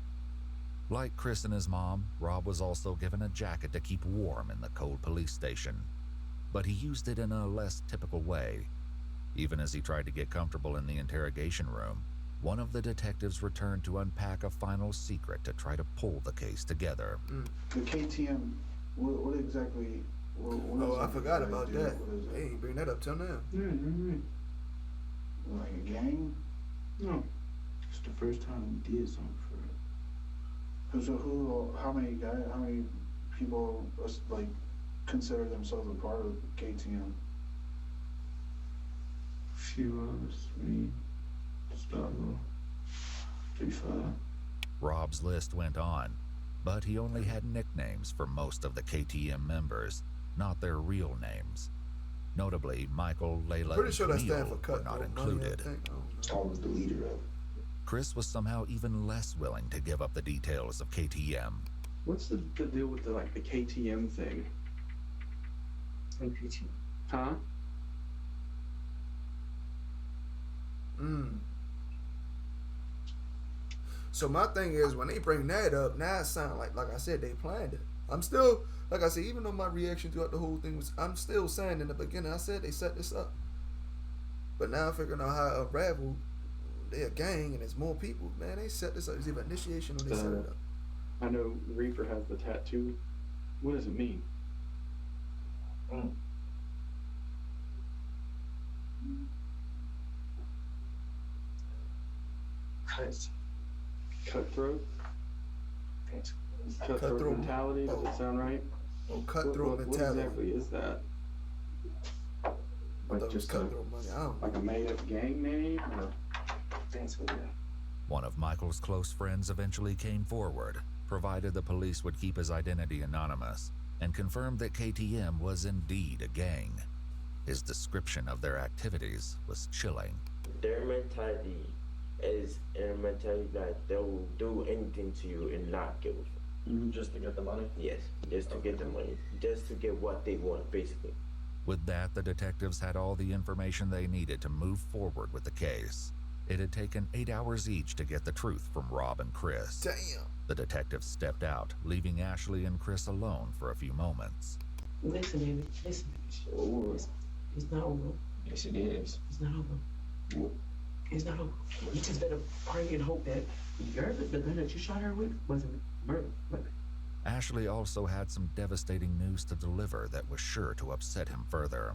Like Chris and his mom, Rob was also given a jacket to keep warm in the cold police station. But he used it in a less typical way. Even as he tried to get comfortable in the interrogation room, one of the detectives returned to unpack a final secret to try to pull the case together. The KTM, what exactly? I forgot about that. They ain't bring that up till now. Like a gang? No. It's the first time we did something for it. So how many people like consider themselves a part of KTM? Few of us, me, Gustavo, 35. Rob's list went on, but he only had nicknames for most of the KTM members, not their real names. Notably, Michael, Layla, Pretty sure and that Camille stands for were not Cutthroat included. I was the leader of it. Chris was somehow even less willing to give up the details of KTM. What's the deal with the KTM thing? KTM. Huh? So my thing is, when they bring that up, now it sounds like I said, they planned it. I'm still, like I said, even though my reaction throughout the whole thing was, I'm still saying in the beginning, I said they set this up. But now I'm figuring out how to unravel. They're a gang and there's more people. Man, they set this up. It's either initiation or they set it up. I know Reaper has the tattoo. What does it mean? Cutthroat? Cutthroat mentality, does it sound right? Oh, cutthroat mentality. What exactly is that? Like just cutthroat money. I don't know. Like a made-up gang name? Or? One of Michael's close friends eventually came forward, provided the police would keep his identity anonymous, and confirmed that KTM was indeed a gang. His description of their activities was chilling. Their mentality is a mentality that they'll do anything to you and not give a fuck. Just to get the money? Yes, just to get the money. Just to get what they want, basically. With that, the detectives had all the information they needed to move forward with the case. It had taken 8 hours each to get the truth from Rob and Chris. Damn. The detectives stepped out, leaving Ashley and Chris alone for a few moments. Listen, baby. Listen. It's not over. Yes, it is. It's not over. It's not over. You just better pray and hope that the gun that you shot her with wasn't murder. Ashley also had some devastating news to deliver that was sure to upset him further.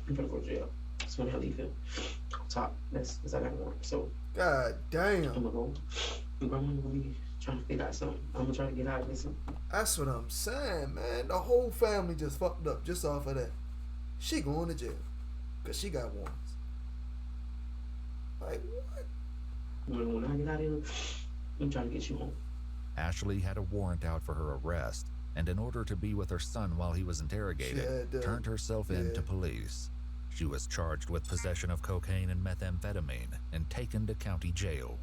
I'm gonna go to jail. That's when how you feel. Top. That's I got one. So. God damn. I'm gonna go. I'm gonna be trying to figure out something. I'm gonna try to get out of this. That's what I'm saying, man. The whole family just fucked up just off of that. She going to jail because she got warrants. Like what? When I get out of here, I'm trying to get you home. Ashley had a warrant out for her arrest, and in order to be with her son while he was interrogated, turned herself in to police. She was charged with possession of cocaine and methamphetamine and taken to county jail.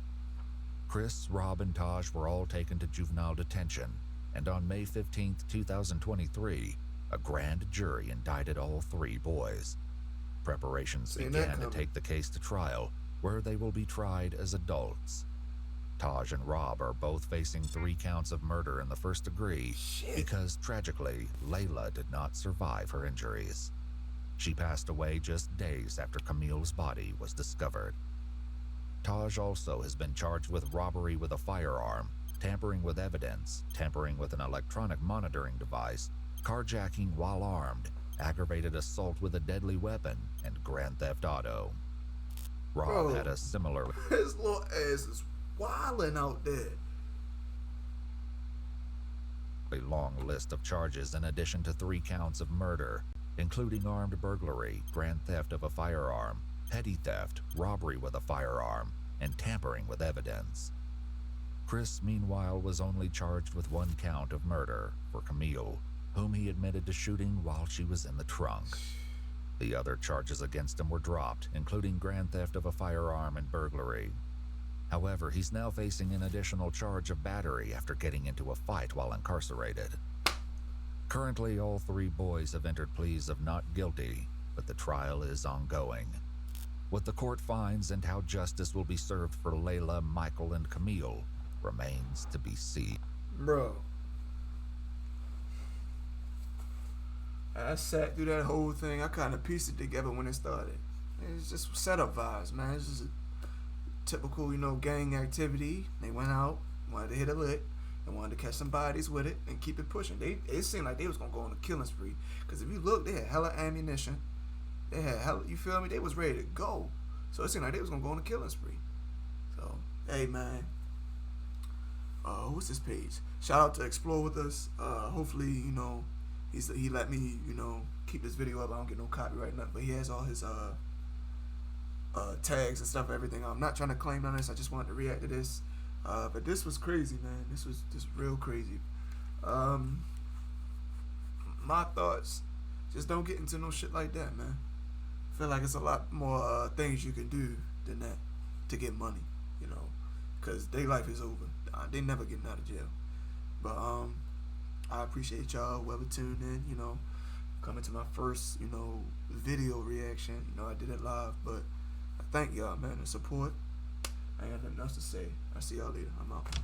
Chris, Rob, and Taj were all taken to juvenile detention, and on May 15, 2023, a grand jury indicted all three boys. Preparations began to take the case to trial, where they will be tried as adults. Taj and Rob are both facing 3 counts of murder in the first degree because, tragically, Layla did not survive her injuries. She passed away just days after Camille's body was discovered. Taj also has been charged with robbery with a firearm, tampering with evidence, tampering with an electronic monitoring device, carjacking while armed, aggravated assault with a deadly weapon, and grand theft auto. Rob had a similar... His little ass is wildin' out there. A long list of charges in addition to 3 counts of murder, including armed burglary, grand theft of a firearm, petty theft, robbery with a firearm, and tampering with evidence. Chris, meanwhile, was only charged with 1 count of murder for Camille, whom he admitted to shooting while she was in the trunk. The other charges against him were dropped, including grand theft of a firearm and burglary. However, he's now facing an additional charge of battery after getting into a fight while incarcerated. Currently, all 3 boys have entered pleas of not guilty, but the trial is ongoing. What the court finds and how justice will be served for Layla, Michael, and Camille remains to be seen. Bro, I sat through that whole thing. I kind of pieced it together when it started. It's just setup vibes, man. It's just a typical, gang activity. They went out, wanted to hit a lick, and wanted to catch some bodies with it and keep it pushing. It seemed like they was gonna go on a killing spree. Cause if you look, they had hella ammunition. They had hella, you feel me? They was ready to go. So it seemed like they was gonna go on a killing spree. So, hey man. What's his page? Shout out to Explore With Us. Hopefully, he let me, keep this video up. I don't get no copyright nothing, but he has all his tags and stuff, everything. I'm not trying to claim on this. I just wanted to react to this. But this was crazy, man. This was just real crazy. My thoughts, just don't get into no shit like that, man. I feel like it's a lot more things you can do than that to get money, because their life is over. They never getting out of jail. But I appreciate y'all, whoever tuned in, coming to my first, video reaction. I did it live, but I thank y'all, man, the support. I ain't got nothing else to say. I'll see y'all later. I'm out.